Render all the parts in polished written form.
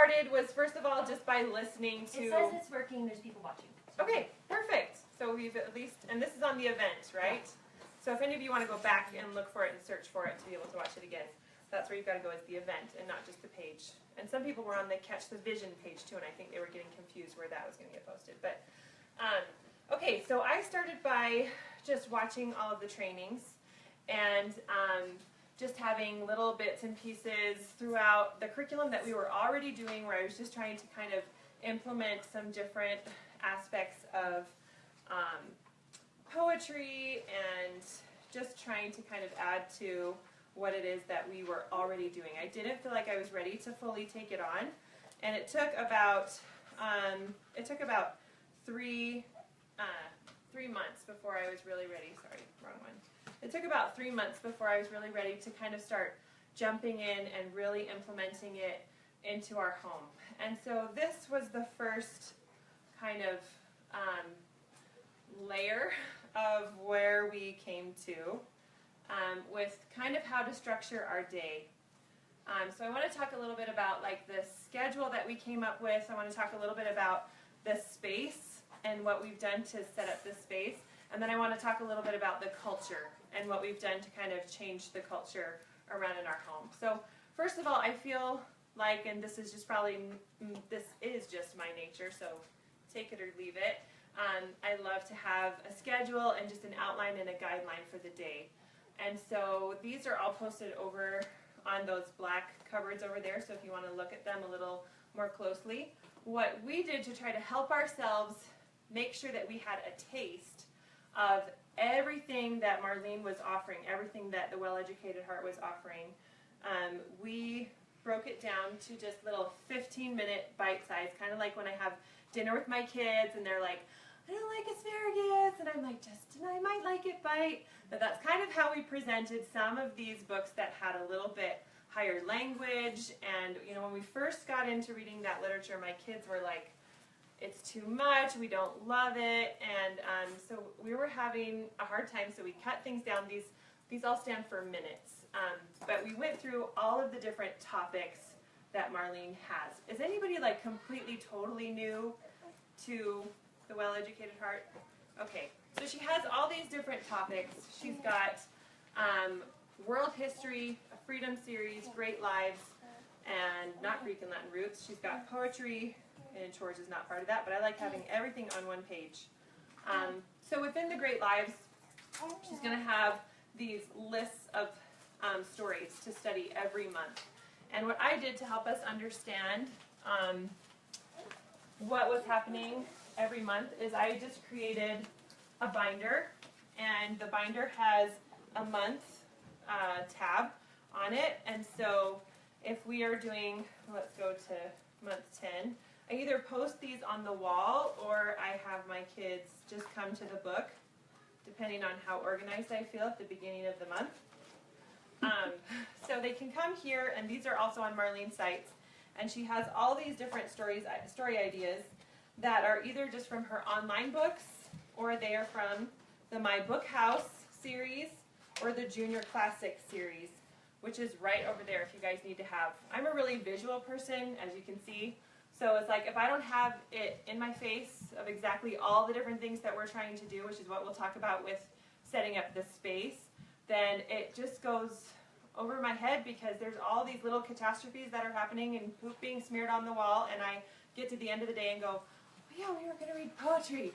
started was, first of all, just by listening to... It says it's working, there's people watching. Okay, perfect. So we've at least, and this is on the event, right? So if any of you want to go back and look for it and search for it to be able to watch it again, that's where you've got to go, is the event and not just the page. And some people were on the Catch the Vision page too, and I think they were getting confused where that was going to get posted. But okay, so I started by just watching all of the trainings and just having little bits and pieces throughout the curriculum that we were already doing, where I was just trying to kind of implement some different aspects of poetry and just trying to kind of add to what it is that we were already doing. I didn't feel like I was ready to fully take it on, and it took about 3 months before I was really ready. Sorry, wrong one. It took about 3 months before I was really ready to kind of start jumping in and really implementing it into our home. And so this was the first kind of layer of where we came to with kind of how to structure our day. So I want to talk a little bit about like the schedule that we came up with. I want to talk a little bit about the space and what we've done to set up this space. And then I want to talk a little bit about the culture and what we've done to kind of change the culture around in our home. So first of all, I feel like, and this is just probably, this is just my nature, so take it or leave it. I love to have a schedule and just an outline and a guideline for the day. And so these are all posted over on those black cupboards over there, so if you want to look at them a little more closely. What we did to try to help ourselves make sure that we had a taste of everything that Marlene was offering, everything that the Well-Educated Heart was offering, we broke it down to just little 15-minute bite size, kind of like when I have dinner with my kids and they're like, I don't like asparagus, and I'm like, Justin, I might like it, bite. But that's kind of how we presented some of these books that had a little bit higher language. And you know, when we first got into reading that literature, my kids were like, it's too much, we don't love it, and so we were having a hard time, so we cut things down. These all stand for minutes, but we went through all of the different topics that Marlene has. Is anybody like completely, totally new to the Well-Educated Heart? Okay, so she has all these different topics. She's got world history, a freedom series, great lives, and not Greek and Latin roots. She's got poetry, and chores is not part of that, but I like having everything on one page. So within the Great Lives, she's going to have these lists of stories to study every month. And what I did to help us understand what was happening every month is I just created a binder, and the binder has a month tab on it. And so if we are doing, let's go to month 10, I either post these on the wall or I have my kids just come to the book, depending on how organized I feel at the beginning of the month. So they can come here, and these are also on Marlene's sites, and she has all these different story ideas that are either just from her online books, or they are from the My Book House series, or the Junior Classic series, which is right over there if you guys need to have. I'm a really visual person, as you can see. So it's like if I don't have it in my face of exactly all the different things that we're trying to do, which is what we'll talk about with setting up this space, then it just goes over my head, because there's all these little catastrophes that are happening and poop being smeared on the wall, and I get to the end of the day and go, oh yeah, we were going to read poetry,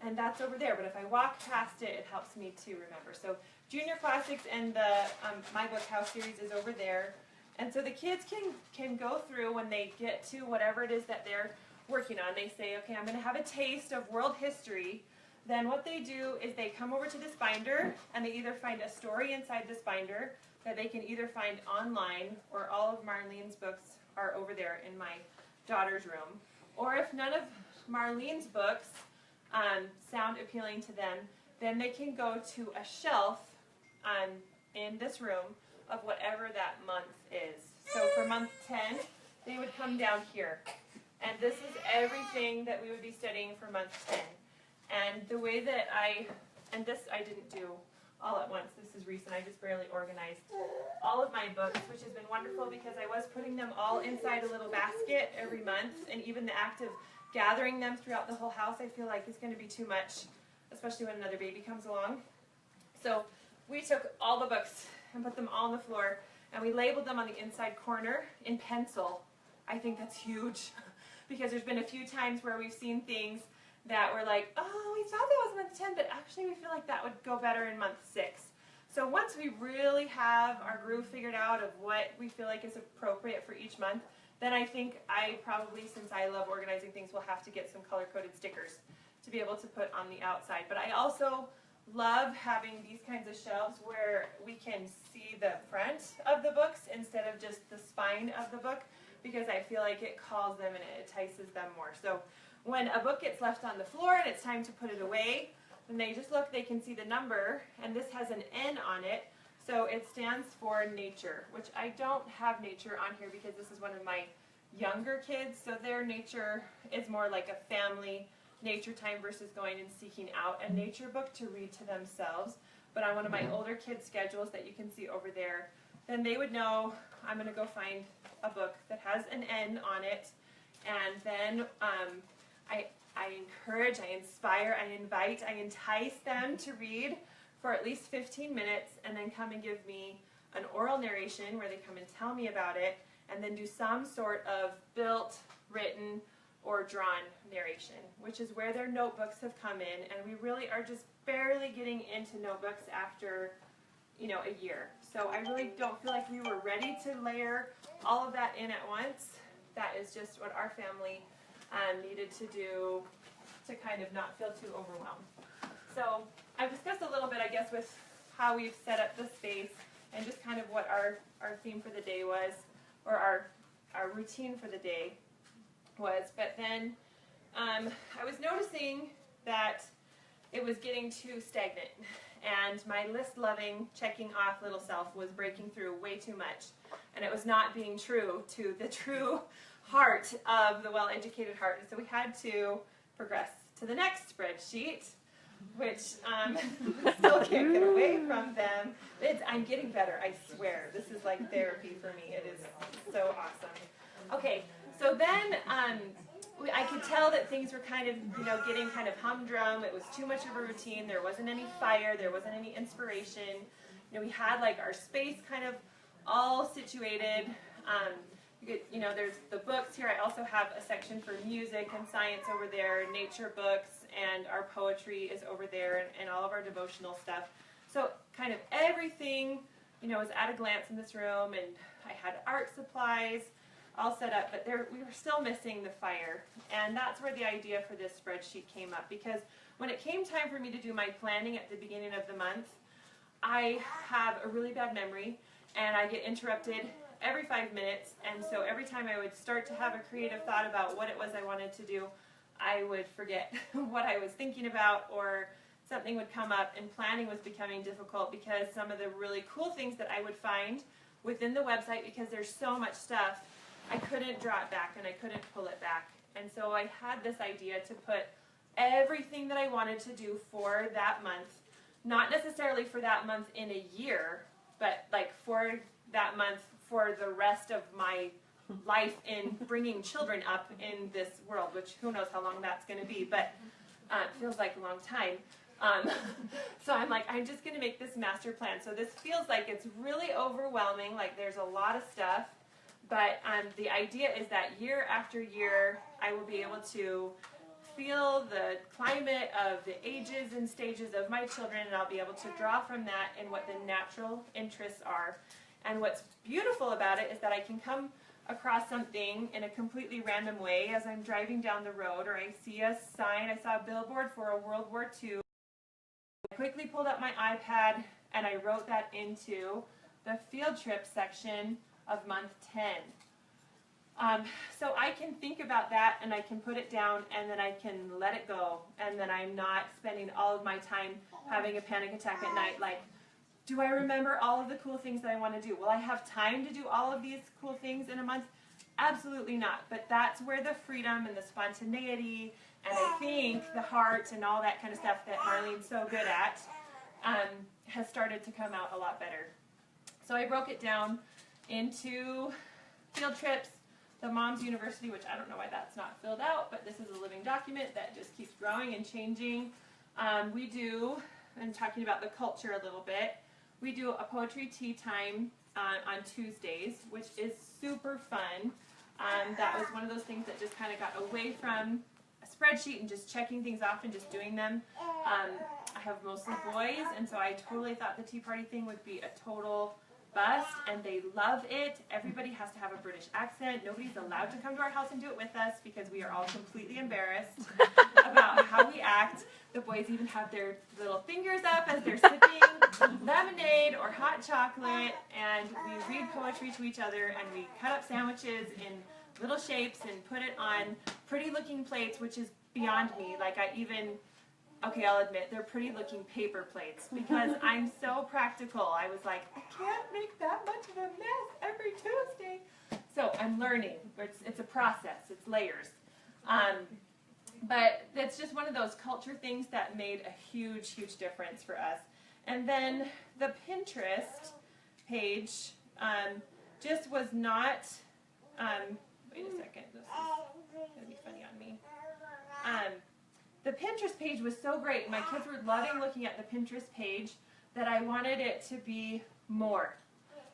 and that's over there. But if I walk past it, it helps me to remember. So Junior Classics and the My Book House series is over there. And so the kids can go through when they get to whatever it is that they're working on. They say, okay, I'm going to have a taste of world history. Then what they do is they come over to this binder, and they either find a story inside this binder that they can either find online, or all of Marlene's books are over there in my daughter's room. Or if none of Marlene's books sound appealing to them, then they can go to a shelf in this room of whatever that month is. So for month 10, they would come down here. And this is everything that we would be studying for month 10. And the way that and this I didn't do all at once. This is recent. I just barely organized all of my books, which has been wonderful because I was putting them all inside a little basket every month, and even the act of gathering them throughout the whole house I feel like is going to be too much, especially when another baby comes along. So we took all the books and put them all on the floor, and we labeled them on the inside corner in pencil. I think that's huge because there's been a few times where we've seen things that were like, oh, we thought that was month 10, but actually we feel like that would go better in month 6. So once we really have our groove figured out of what we feel like is appropriate for each month, then I think I probably, since I love organizing things, will have to get some color-coded stickers to be able to put on the outside. But I also love having these kinds of shelves where we can see the front of the books instead of just the spine of the book, because I feel like it calls them and it entices them more. So when a book gets left on the floor and it's time to put it away, when they just look, they can see the number, and this has an N on it, so it stands for nature, which I don't have nature on here because this is one of my younger kids, so their nature is more like a family nature time versus going and seeking out a nature book to read to themselves. But on one of my older kids' schedules that you can see over there, then they would know I'm going to go find a book that has an N on it, and then I encourage, I inspire, I invite, I entice them to read for at least 15 minutes and then come and give me an oral narration where they come and tell me about it, and then do some sort of built, written, or drawn narration, which is where their notebooks have come in, and we really are just barely getting into notebooks after, you know, a year. So I really don't feel like we were ready to layer all of that in at once. That is just what our family needed to do to kind of not feel too overwhelmed. So I've discussed a little bit, I guess, with how we've set up the space and just kind of what our theme for the day was, or our routine for the day was. But then I was noticing that it was getting too stagnant, and my list-loving, checking-off little self was breaking through way too much, and it was not being true to the true heart of the well-educated heart. And so we had to progress to the next spreadsheet, which still can't get away from them. I'm getting better, I swear. This is like therapy for me. It is so awesome. Okay, so then I could tell that things were kind of, getting kind of humdrum. It was too much of a routine. There wasn't any fire. There wasn't any inspiration. We had like our space kind of all situated. There's the books here. I also have a section for music and science over there, nature books, and our poetry is over there, and all of our devotional stuff. So kind of everything, was at a glance in this room, and I had art supplies all set up, but we were still missing the fire. And that's where the idea for this spreadsheet came up, because when it came time for me to do my planning at the beginning of the month, I have a really bad memory, and I get interrupted every 5 minutes, and so every time I would start to have a creative thought about what it was I wanted to do, I would forget what I was thinking about, or something would come up, and planning was becoming difficult because some of the really cool things that I would find within the website, because there's so much stuff, I couldn't draw it back and I couldn't pull it back. And so I had this idea to put everything that I wanted to do for that month, not necessarily for that month in a year, but like for that month for the rest of my life in bringing children up in this world, which who knows how long that's going to be, but it feels like a long time. So I'm like, I'm just going to make this master plan. So this feels like it's really overwhelming, like there's a lot of stuff, but the idea is that year after year, I will be able to feel the climate of the ages and stages of my children, and I'll be able to draw from that and what the natural interests are. And what's beautiful about it is that I can come across something in a completely random way as I'm driving down the road, or I see a sign. I saw a billboard for a World War II. I quickly pulled up my iPad and I wrote that into the field trip section of month 10. So I can think about that and I can put it down and then I can let it go, and then I'm not spending all of my time having a panic attack at night like, do I remember all of the cool things that I want to do? Will I have time to do all of these cool things in a month? Absolutely not. But that's where the freedom and the spontaneity and I think the heart and all that kind of stuff that Marlene's so good at has started to come out a lot better. So I broke it down into field trips, the Mom's University, which I don't know why that's not filled out, but this is a living document that just keeps growing and changing. We do, and talking about the culture a little bit, we do a poetry tea time on Tuesdays, which is super fun. That was one of those things that just kind of got away from a spreadsheet and just checking things off and just doing them. I have mostly boys, and so I totally thought the tea party thing would be a total bust, and they love it. Everybody has to have a British accent. Nobody's allowed to come to our house and do it with us because we are all completely embarrassed about how we act. The boys even have their little fingers up as they're sipping lemonade or hot chocolate, and we read poetry to each other, and we cut up sandwiches in little shapes and put it on pretty looking plates, which is beyond me. Like okay, I'll admit, they're pretty looking paper plates because I'm so practical. I was like, I can't make that much of a mess every Tuesday. So I'm learning. It's a process. It's layers. But it's just one of those culture things that made a huge, huge difference for us. And then the Pinterest page just was not, wait a second, this is going to be funny on me. The Pinterest page was so great. My kids were loving looking at the Pinterest page that I wanted it to be more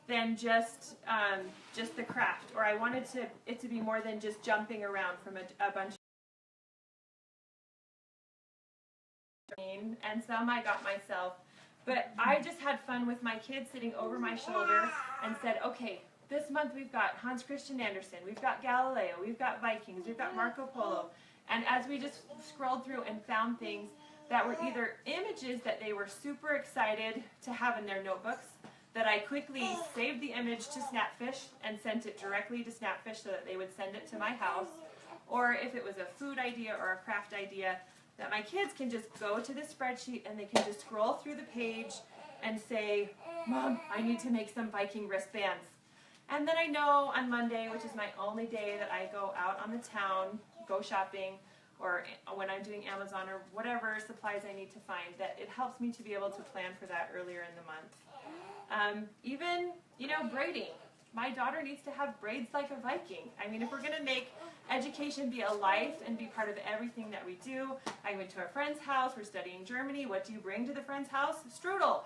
than just the craft, or I wanted it to be more than just jumping around from a bunch of and some I got myself. But I just had fun with my kids sitting over my shoulder and said, okay, this month we've got Hans Christian Andersen, we've got Galileo, we've got Vikings, we've got Marco Polo. And as we just scrolled through and found things that were either images that they were super excited to have in their notebooks, that I quickly saved the image to Snapfish and sent it directly to Snapfish so that they would send it to my house, or if it was a food idea or a craft idea, that my kids can just go to the spreadsheet and they can just scroll through the page and say, Mom, I need to make some Viking wristbands. And then I know on Monday, which is my only day that I go out on the town, go shopping, or when I'm doing Amazon or whatever supplies I need to find, that it helps me to be able to plan for that earlier in the month. Even, braiding. My daughter needs to have braids like a Viking. I mean, if we're going to make education be a life and be part of everything that we do, I went to a friend's house, we're studying Germany, what do you bring to the friend's house? Strudel.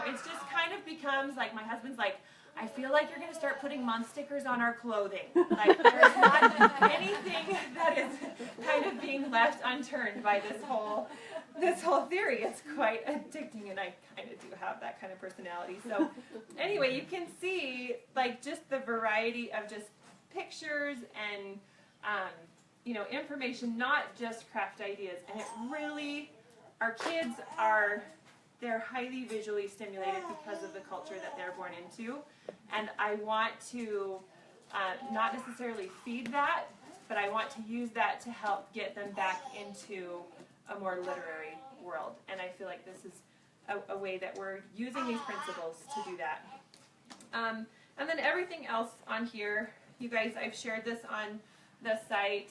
It's just kind of becomes like, my husband's like, I feel like you're going to start putting month stickers on our clothing. Like, there's not anything that is kind of being left unturned by this whole theory. It's quite addicting, and I kind of do have that kind of personality. So anyway, you can see like just the variety of just pictures and information, not just craft ideas. And it really, our kids they're highly visually stimulated because of the culture that they're born into. And I want to not necessarily feed that, but I want to use that to help get them back into a more literary world. And I feel like this is a way that we're using these principles to do that. And then everything else on here, you guys, I've shared this on the site.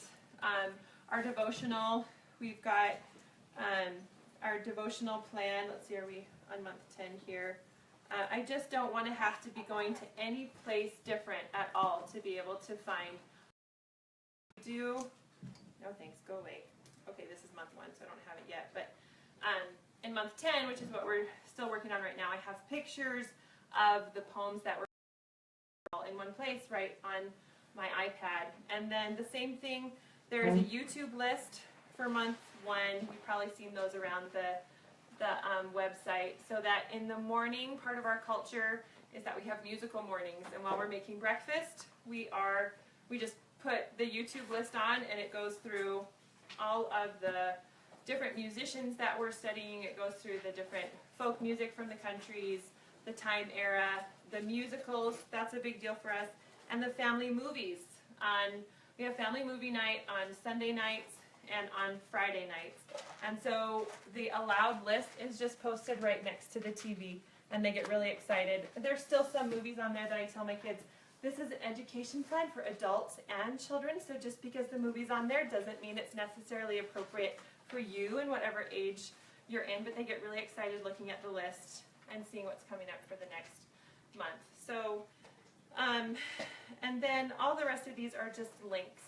Our devotional, we've got our devotional plan. Let's see, are we on month 10 here? I just don't want to have to be going to any place different at all to be able to find. No thanks, go away. Okay, this is month 1, so I don't have it yet. But in month 10, which is what we're still working on right now, I have pictures of the poems that were all in one place right on my iPad. And then the same thing, there is a YouTube list for month 1. You've probably seen those around the website. So that in the morning, part of our culture is that we have musical mornings. And while we're making breakfast, we just put the YouTube list on, and it goes through all of the different musicians that we're studying. It goes through the different folk music from the countries, the time era, the musicals, that's a big deal for us, and the family movies. We have family movie night on Sunday nights and on Friday nights. And so the allowed list is just posted right next to the TV, and they get really excited. There's still some movies on there that I tell my kids, this is an education plan for adults and children, so just because the movie's on there doesn't mean it's necessarily appropriate for you in whatever age you're in, but they get really excited looking at the list. and seeing what's coming up for the next month. So, and then all the rest of these are just links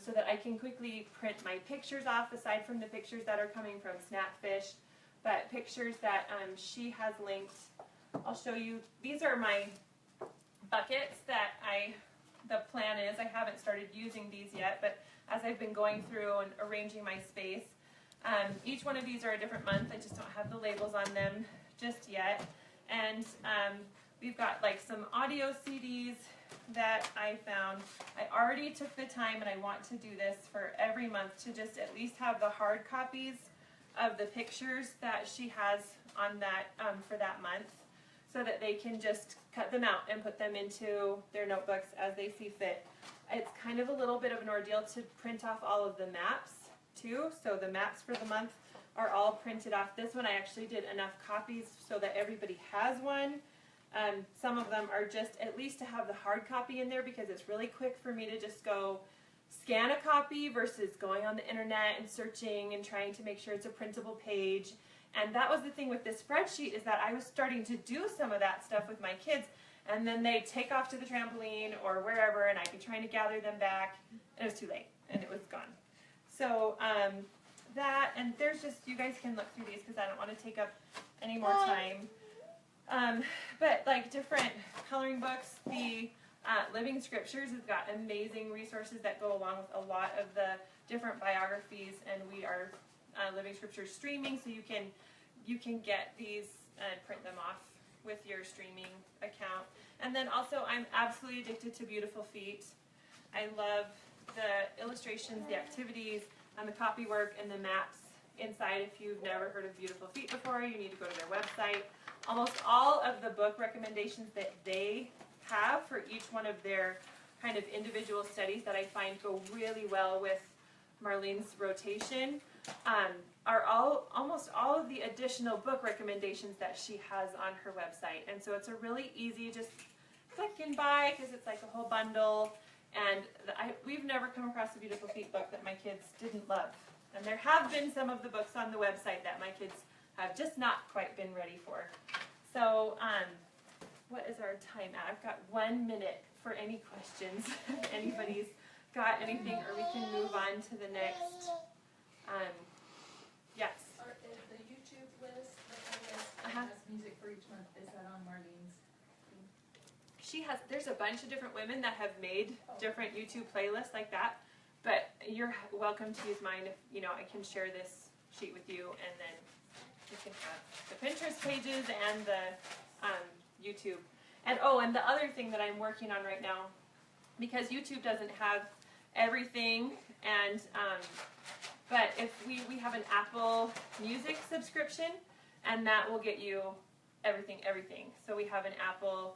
so that I can quickly print my pictures off, aside from the pictures that are coming from Snapfish, but pictures that she has linked. I'll show you. These are my buckets that the plan is. I haven't started using these yet, but as I've been going through and arranging my space, each one of these are a different month. I just don't have the labels on them just yet. And we've got like some audio CDs that I found. I already took the time, and I want to do this for every month, to just at least have the hard copies of the pictures that she has on that for that month, so that they can just cut them out and put them into their notebooks as they see fit. It's kind of a little bit of an ordeal to print off all of the maps too, so the maps for the month are all printed off. This one I actually did enough copies so that everybody has one. Some of them are just at least to have the hard copy in there, because it's really quick for me to just go scan a copy versus going on the internet and searching and trying to make sure it's a printable page. And that was the thing with this spreadsheet, is that I was starting to do some of that stuff with my kids, and then they'd take off to the trampoline or wherever, and I'd be trying to gather them back, and it was too late, and it was gone. So that, and there's just, you guys can look through these because I don't want to take up any more time. But like different coloring books, the Living Scriptures has got amazing resources that go along with a lot of the different biographies, and we are Living Scriptures streaming, so you can get these and print them off with your streaming account. And then also, I'm absolutely addicted to Beautiful Feet. I love the illustrations, the activities, and the copy work, and the maps inside. If you've never heard of Beautiful Feet before, you need to go to their website. Almost all of the book recommendations that they have for each one of their kind of individual studies that I find go really well with Marlene's rotation are almost all of the additional book recommendations that she has on her website. And so it's a really easy, just click and buy, because it's like a whole bundle. And we've never come across a Beautiful Feet book that my kids didn't love. And there have been some of the books on the website that my kids have just not quite been ready for. So what is our time at? I've got 1 minute for any questions. If anybody's got anything, or we can move on to the next. Yes? The YouTube list that has music for each month, is that on Marlene's? She has, there's a bunch of different women that have made different YouTube playlists like that, but you're welcome to use mine. If, you know, I can share this sheet with you, and then you can have the Pinterest pages and the YouTube. And oh, and the other thing that I'm working on right now, because YouTube doesn't have everything, and but if we have an Apple Music subscription, and that will get you everything. So we have an Apple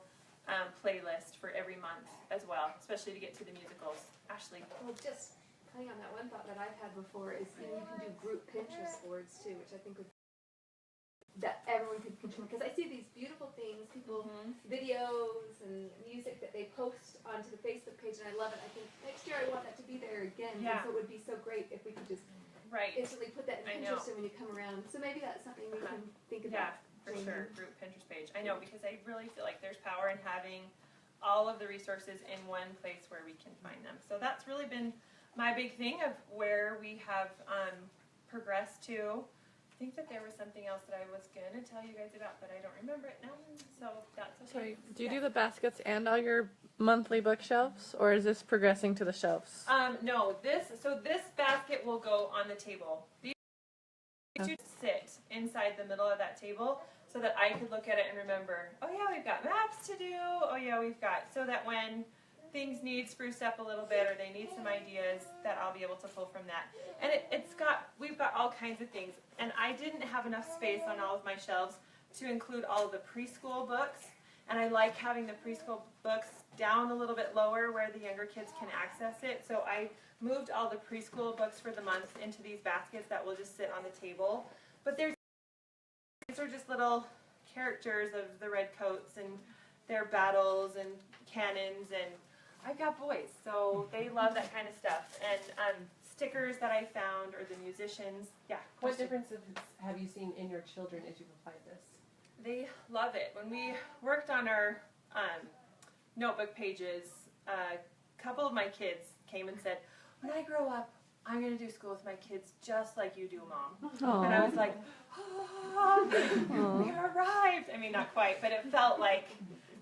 playlist for every month as well, especially to get to the musicals. Ashley. Well, just hang on, that one thought that I've had before is, you know, you can do group Pinterest boards too, which I think would, that everyone could contribute, because I see these beautiful things, people, videos and music that they post onto the Facebook page, and I love it. I think next year I want that to be there again, and so it would be so great if we could just instantly put that in Pinterest when you come around. So maybe that's something we can think about. Yeah, for sure, group Pinterest page. I know, because I really feel like there's power in having all of the resources in one place where we can find them. So that's really been my big thing of where we have progressed to. I think that there was something else that I was going to tell you guys about, but I don't remember it now, so that's okay. Sorry, do you do the baskets and all your monthly bookshelves, or is this progressing to the shelves? No, this basket will go on the table. These two sit inside the middle of that table, so that I could look at it and remember, oh yeah, we've got maps to do, oh yeah, we've got, so that when things need spruced up a little bit, or they need some ideas, that I'll be able to pull from that. And we've got all kinds of things, and I didn't have enough space on all of my shelves to include all of the preschool books, and I like having the preschool books down a little bit lower where the younger kids can access it, so I moved all the preschool books for the month into these baskets that will just sit on the table. But these are just little characters of the redcoats and their battles and cannons, and I've got boys, so they love that kind of stuff. And stickers that I found, or the musicians. Yeah. What differences have you seen in your children as you've applied this? they love it. When we worked on our notebook pages, a couple of my kids came and said, when I grow up, I'm going to do school with my kids just like you do, Mom. Aww. And I was like, oh, we arrived. I mean, not quite, but it felt like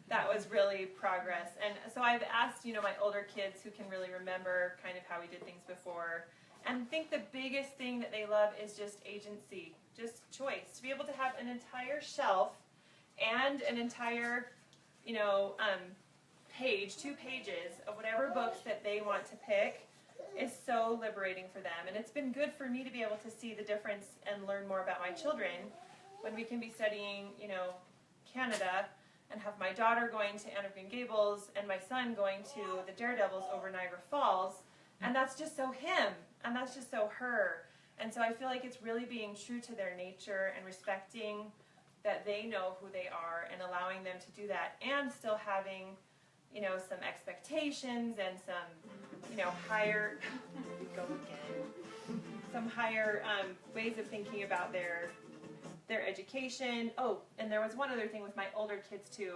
that was really progress. And so I've asked, my older kids who can really remember kind of how we did things before. And I think the biggest thing that they love is just agency, just choice. To be able to have an entire shelf and an entire, page, 2 pages of whatever books that they want to pick is so liberating for them. And it's been good for me to be able to see the difference and learn more about my children when we can be studying, Canada, and have my daughter going to Anne of Green Gables and my son going to the Daredevils over Niagara Falls. And that's just so him, and that's just so her. And so I feel like it's really being true to their nature and respecting that they know who they are and allowing them to do that, and still having, some expectations and some, higher, some higher ways of thinking about their education. Oh, and there was one other thing with my older kids too.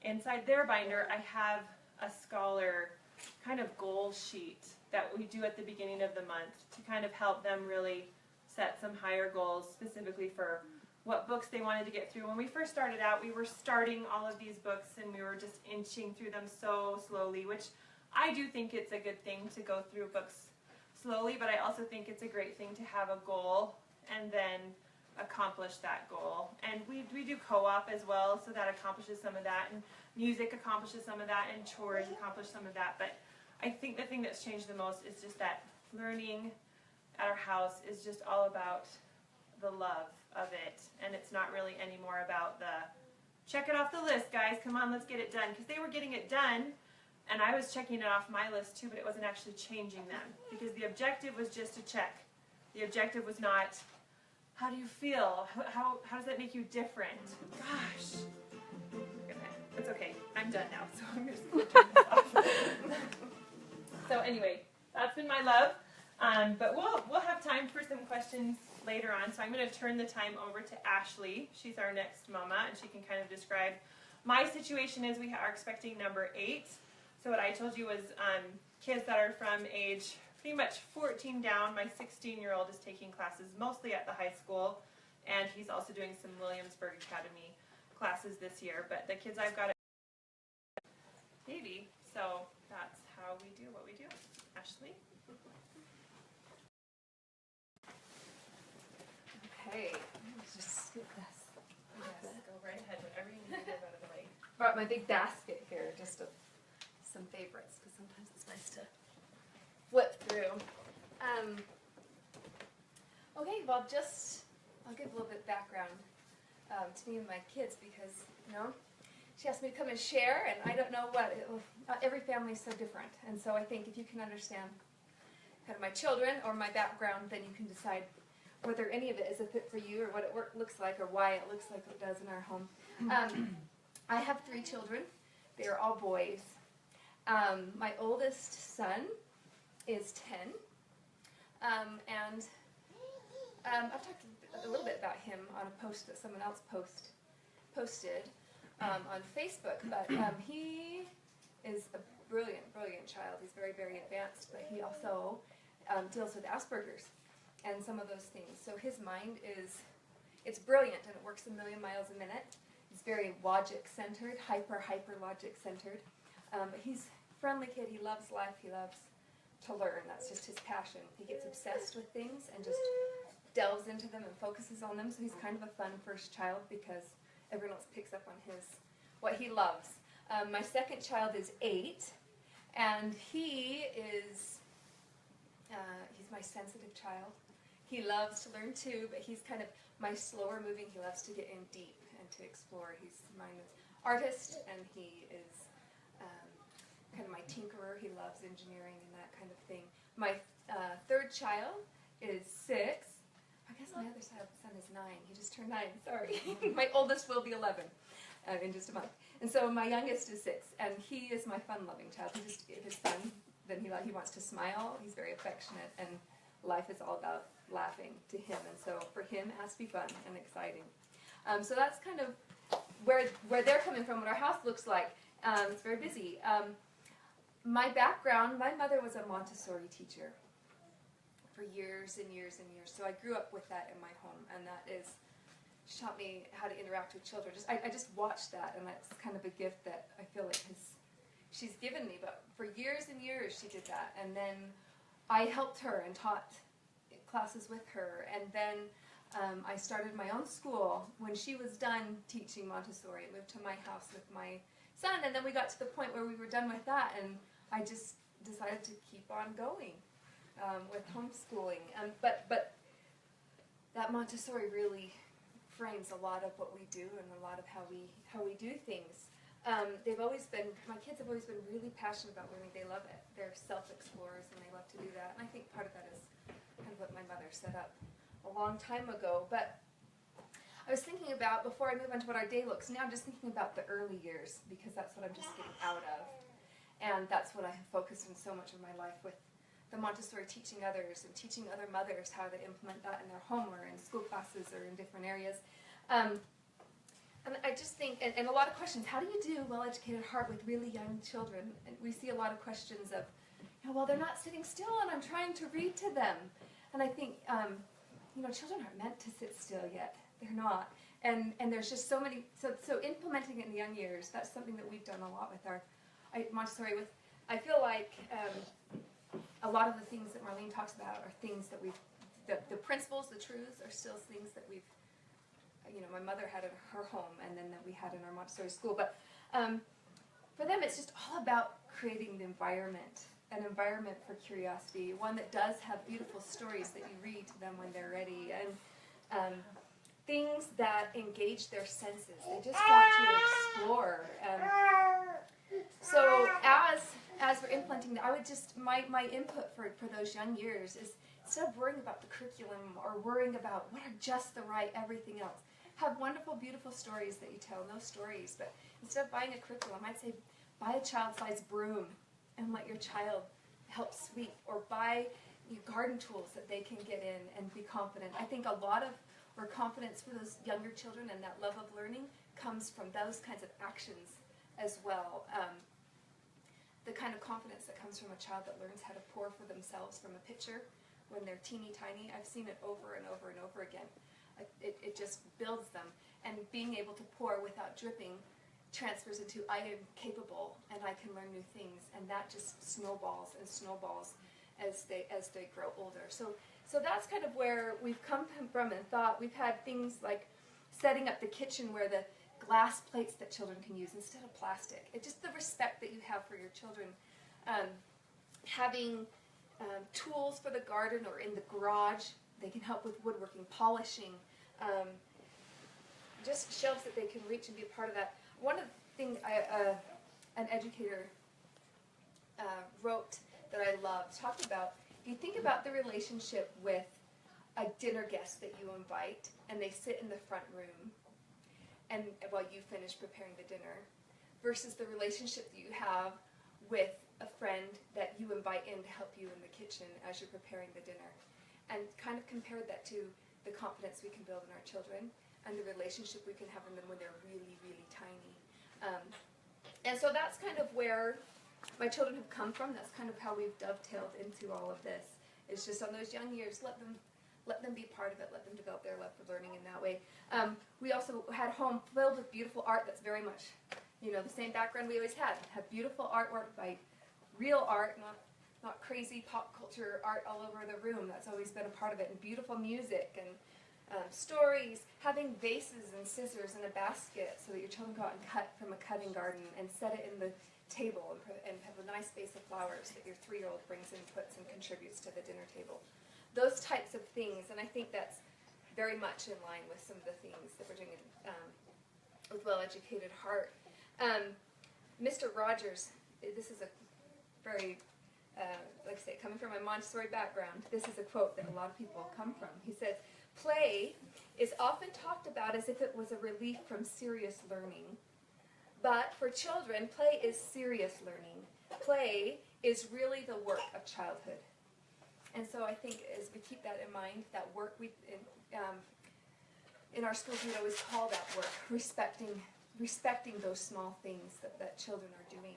Inside their binder, I have a scholar kind of goal sheet that we do at the beginning of the month to kind of help them really set some higher goals specifically for what books they wanted to get through. When we first started out, we were starting all of these books and we were just inching through them so slowly, which I do think it's a good thing to go through books slowly, but I also think it's a great thing to have a goal and then accomplish that goal. And we do co-op as well, so that accomplishes some of that, and music accomplishes some of that, and chores accomplish some of that. But I think the thing that's changed the most is just that learning at our house is just all about the love of it, and it's not really anymore about the check it off the list, guys, come on, let's get it done, because they were getting it done and I was checking it off my list too, but it wasn't actually changing them, because the objective was just to check. The objective was not, how do you feel, how does that make you different? Gosh, it's okay, I'm done now, so I'm just going to turn this off. So anyway, that's been my love. But we'll have time for some questions later on. So I'm going to turn the time over to Ashley. She's our next mama, and she can kind of describe. My situation is we are expecting number 8. So what I told you was kids that are from age pretty much 14 down. My 16-year-old is taking classes mostly at the high school, and he's also doing some Williamsburg Academy classes this year. But the kids I've got are baby, so that's how we do what we do. Ashley? Okay, let's just scoop this. Yes, go right ahead. Whatever you need to get out of the way. Brought my big basket here, just of some favorites, because sometimes it's nice to flip through. Okay, well, I'll give a little bit of background to me and my kids, because, she asked me to come and share, and I don't know every family is so different. And so I think if you can understand kind of my children or my background, then you can decide whether any of it is a fit for you, or what it looks like, or why it looks like it does in our home. I have 3 children. They are all boys. My oldest son is 10. And I've talked a little bit about him on a post that someone else posted on Facebook. But he is a brilliant, brilliant child. He's very, very advanced, but he also deals with Asperger's and some of those things. So his mind it's brilliant, and it works a million miles a minute. He's very logic-centered, hyper-logic-centered. But he's a friendly kid. He loves life. He loves to learn. That's just his passion. He gets obsessed with things and just delves into them and focuses on them. So he's kind of a fun first child, because everyone else picks up on what he loves. My second child is 8, and he's my sensitive child. He loves to learn too, but he's kind of my slower moving. He loves to get in deep and to explore. He's my artist, and he is kind of my tinkerer. He loves engineering and that kind of thing. My third child is 6. I guess my other son is 9. He just turned 9, sorry. My oldest will be 11 in just a month. And so my youngest is 6, and he is my fun-loving child. If it's fun, then he wants to smile. He's very affectionate, and life is all about laughing to him. And so for him, it has to be fun and exciting. So that's kind of where they're coming from, what our house looks like. It's very busy. My background, my mother was a Montessori teacher for years and years and years. So I grew up with that in my home, and she taught me how to interact with children. I just watched that, and that's kind of a gift that I feel like she's given me. But for years and years she did that, and then I helped her and taught classes with her, and then I started my own school. When she was done teaching Montessori, I moved to my house with my son, and then we got to the point where we were done with that, and I just decided to keep on going with homeschooling. But that Montessori really frames a lot of what we do and a lot of how we do things. My kids have always been really passionate about learning. They love it. They're self-explorers, and they love to do that. And I think part of that is kind of what my mother set up a long time ago. But I was thinking about, before I move on to what our day looks, now I'm just thinking about the early years, because that's what I'm just getting out of. And that's what I have focused on so much of my life with the Montessori, teaching others and teaching other mothers how to implement that in their home or in school classes or in different areas. And I just think, and a lot of questions, how do you do well-educated heart with really young children? And we see a lot of questions of, well, they're not sitting still and I'm trying to read to them. And I think, children aren't meant to sit still yet. They're not. And there's just so many, so implementing it in the young years, that's something that we've done a lot with our Montessori. I feel like a lot of the things that Marlene talks about are things that the principles, the truths, are still things that we've, my mother had in her home, and then that we had in our Montessori school. But for them, it's just all about creating the environment, an environment for curiosity, one that does have beautiful stories that you read to them when they're ready, and things that engage their senses. They just want to explore. So as we're implementing that, I would just, my input for those young years is, instead of worrying about the curriculum or worrying about what are just the right everything else, have wonderful, beautiful stories that you tell, no stories. But instead of buying a curriculum, I'd say buy a child-sized broom and let your child help sweep, or buy garden tools that they can get in and be confident. I think a lot of confidence for those younger children and that love of learning comes from those kinds of actions as well. The kind of confidence that comes from a child that learns how to pour for themselves from a pitcher when they're teeny tiny. I've seen it over and over and over again. It just builds them. And being able to pour without dripping transfers into, I am capable and I can learn new things. And that just snowballs and snowballs as they grow older. So that's kind of where we've come from and thought. We've had things like setting up the kitchen where the glass plates that children can use instead of plastic. It's just the respect that you have for your children. Having tools for the garden or in the garage. They can help with woodworking, polishing, just shelves that they can reach and be a part of that. One of the things an educator wrote that I love, talked about, if you think about the relationship with a dinner guest that you invite and they sit in the front room and while you finish preparing the dinner, versus the relationship that you have with a friend that you invite in to help you in the kitchen as you're preparing the dinner. And kind of compared that to the confidence we can build in our children and the relationship we can have in them when they're really, really tiny. And so that's kind of where my children have come from. That's kind of how we've dovetailed into all of this. It's just on those young years, let them be part of it. Let them develop their love for learning in that way. We also had a home filled with beautiful art that's very much, the same background we always had. Have beautiful artwork by real art, not crazy pop culture art all over the room. That's always been a part of it. And beautiful music and stories. Having vases and scissors and a basket so that your children go out and cut from a cutting garden and set it in the table and have a nice vase of flowers that your 3-year-old brings in, puts and contributes to the dinner table. Those types of things, and I think that's very much in line with some of the things that we're doing with Well-Educated Heart. Mr. Rogers, this is a very, like I say, coming from my Montessori background, this is a quote that a lot of people come from. He says, "Play is often talked about as if it was a relief from serious learning. But for children, play is serious learning. Play is really the work of childhood." And so I think as we keep that in mind, that work in our schools, we'd always call that work respecting respecting those small things that children are doing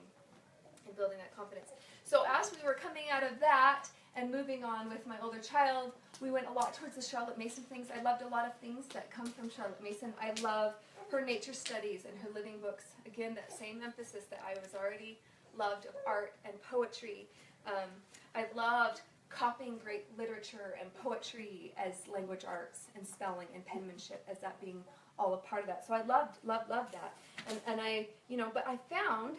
and building that confidence. So as we were coming out of that and moving on with my older child, we went a lot towards the Charlotte Mason things. I loved a lot of things that come from Charlotte Mason. I love her nature studies and her living books. Again, that same emphasis that I was already loved of art and poetry. I loved copying great literature and poetry as language arts and spelling and penmanship as that being all a part of that. So I loved that. And I, but I found,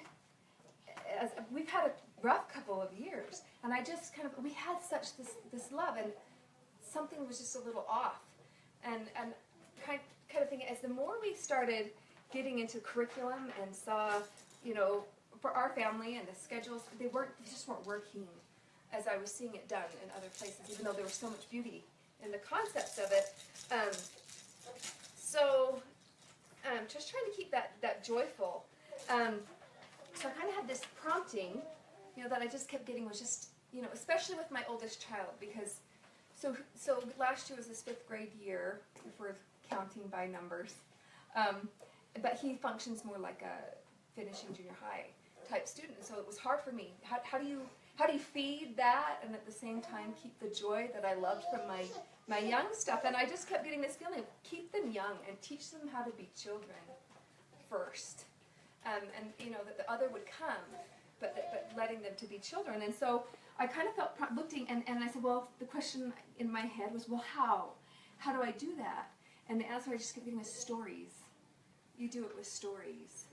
as we've had a rough couple of years, and I just we had such this love, and something was just a little off. And kind of thinking, as the more we started getting into curriculum and saw, for our family and the schedules, they just weren't working as I was seeing it done in other places, even though there was so much beauty in the concepts of it. Just trying to keep that joyful. So I kind of had this prompting, that I just kept getting was just, especially with my oldest child, because so last year was his 5th grade year, if we're counting by numbers. But he functions more like a finishing junior high type student, so it was hard for me. How do you feed that and at the same time keep the joy that I loved from my young stuff? And I just kept getting this feeling, keep them young and teach them how to be children first. And that the other would come, but letting them to be children. And so I kind of felt looking, and I said, well, the question in my head was, well, how do I do that? And the answer I just kept getting was stories. You do it with stories.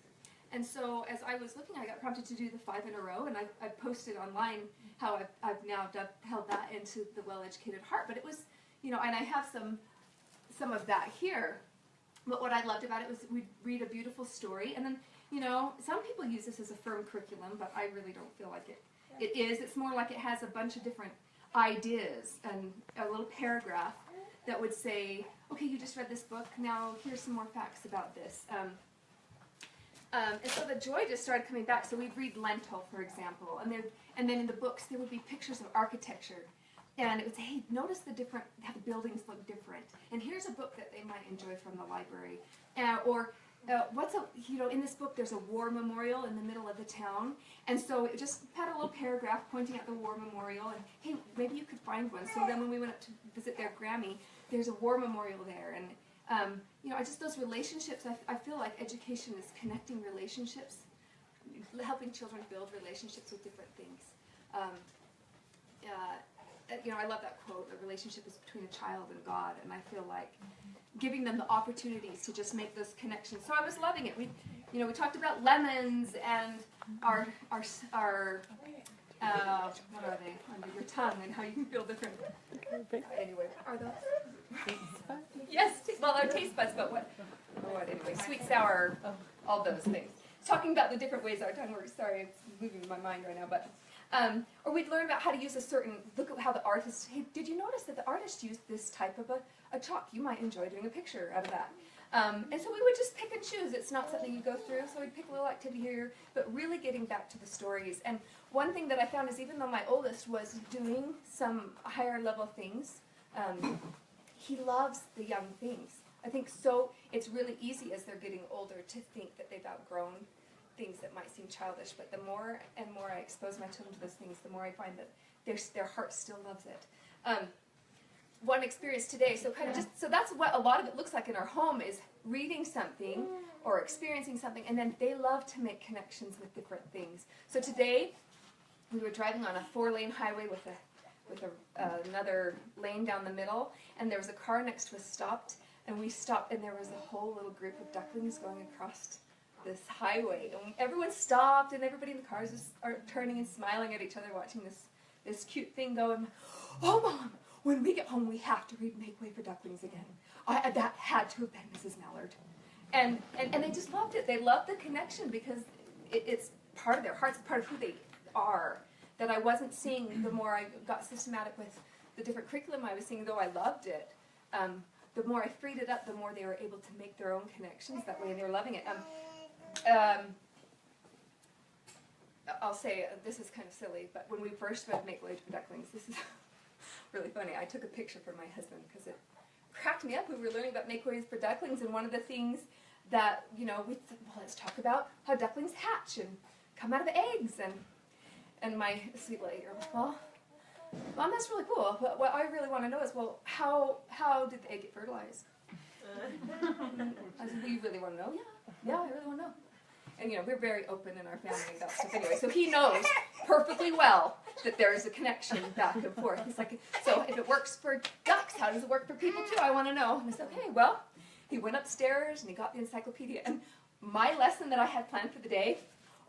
And so as I was looking, I got prompted to do the 5 in a row, and I posted online how I've now held that into the well-educated heart. But it was, and I have some of that here. But what I loved about it was we'd read a beautiful story, and then, some people use this as a firm curriculum, but I really don't feel like it. It is. It's more like it has a bunch of different ideas and a little paragraph that would say, okay, you just read this book, now here's some more facts about this. And so the joy just started coming back. So we'd read Lentil, for example, and then in the books there would be pictures of architecture. And it would say, hey, notice how the buildings look different. And here's a book that they might enjoy from the library. In this book there's a war memorial in the middle of the town. And so it just had a little paragraph pointing at the war memorial. And hey, maybe you could find one. So then when we went up to visit their Grammy, there's a war memorial there. And those relationships, I feel like education is connecting relationships, helping children build relationships with different things. I love that quote, the relationship is between a child and God, and I feel like giving them the opportunities to just make those connections. So I was loving it. We talked about lemons and our what are they, under your tongue, and how you can feel different. Anyway, are those? Yes, well, our taste buds, but what anyway, sweet, sour, all those things. Talking about the different ways our tongue works. Sorry, it's moving my mind right now, but, or we'd learn about how to use look at how the artist, hey, did you notice that the artist used this type of a chalk? You might enjoy doing a picture out of that. And so we would just pick and choose. It's not something you go through, so we'd pick a little activity here, but really getting back to the stories. And one thing that I found is even though my oldest was doing some higher level things, he loves the young things. I think so it's really easy as they're getting older to think that they've outgrown things that might seem childish, but the more and more I expose my children to those things, the more I find that their heart still loves it. One experience today, so that's what a lot of it looks like in our home, is reading something or experiencing something, and then they love to make connections with different things. So today we were driving on a 4-lane highway with another lane down the middle, and there was a car next to us stopped, and we stopped, and there was a whole little group of ducklings going across this highway, and everyone stopped, and everybody in the cars are turning and smiling at each other, watching this cute thing go. And, oh, Mom, when we get home, we have to read Make Way for Ducklings again. That had to have been Mrs. Mallard. And they just loved it. They loved the connection because it's part of their hearts, part of who they are, that I wasn't seeing the more I got systematic with the different curriculum I was seeing, though I loved it. The more I freed it up, the more they were able to make their own connections that way, and they were loving it. I'll say, this is kind of silly, but when we first read Make Way for Ducklings, this is really funny. I took a picture for my husband because it cracked me up. We were learning about Make Way for Ducklings, and one of the things that, well, let's talk about how ducklings hatch and come out of eggs. And my sweet lady, well, Mom, that's really cool. But what I really want to know is, well, how did the egg get fertilized? I said, well, you really want to know? Yeah, I really want to know. And, we're very open in our family about stuff anyway. So he knows perfectly well that there is a connection back and forth. He's like, so if it works for ducks, how does it work for people too? I want to know. And I said, okay, well, he went upstairs and he got the encyclopedia. And my lesson that I had planned for the day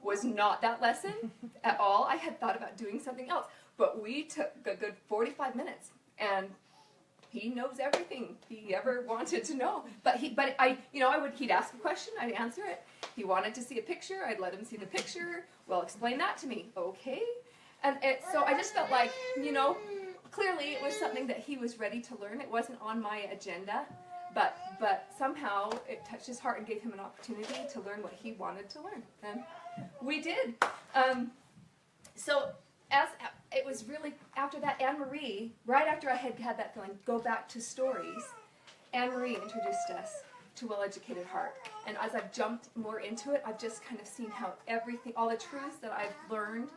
was not that lesson at all. I had thought about doing something else. But we took a good 45 minutes, and he knows everything he ever wanted to know. He'd ask a question, I'd answer it. He wanted to see a picture, I'd let him see the picture. Well, explain that to me. Okay. And so I just felt like, clearly it was something that he was ready to learn. It wasn't on my agenda, but somehow it touched his heart and gave him an opportunity to learn what he wanted to learn. And we did. As it was really after that, AnnMarie, right after I had that feeling, go back to stories, AnnMarie introduced us to Well-Educated Heart. And as I've jumped more into it, I've just kind of seen how everything, all the truths that I've learned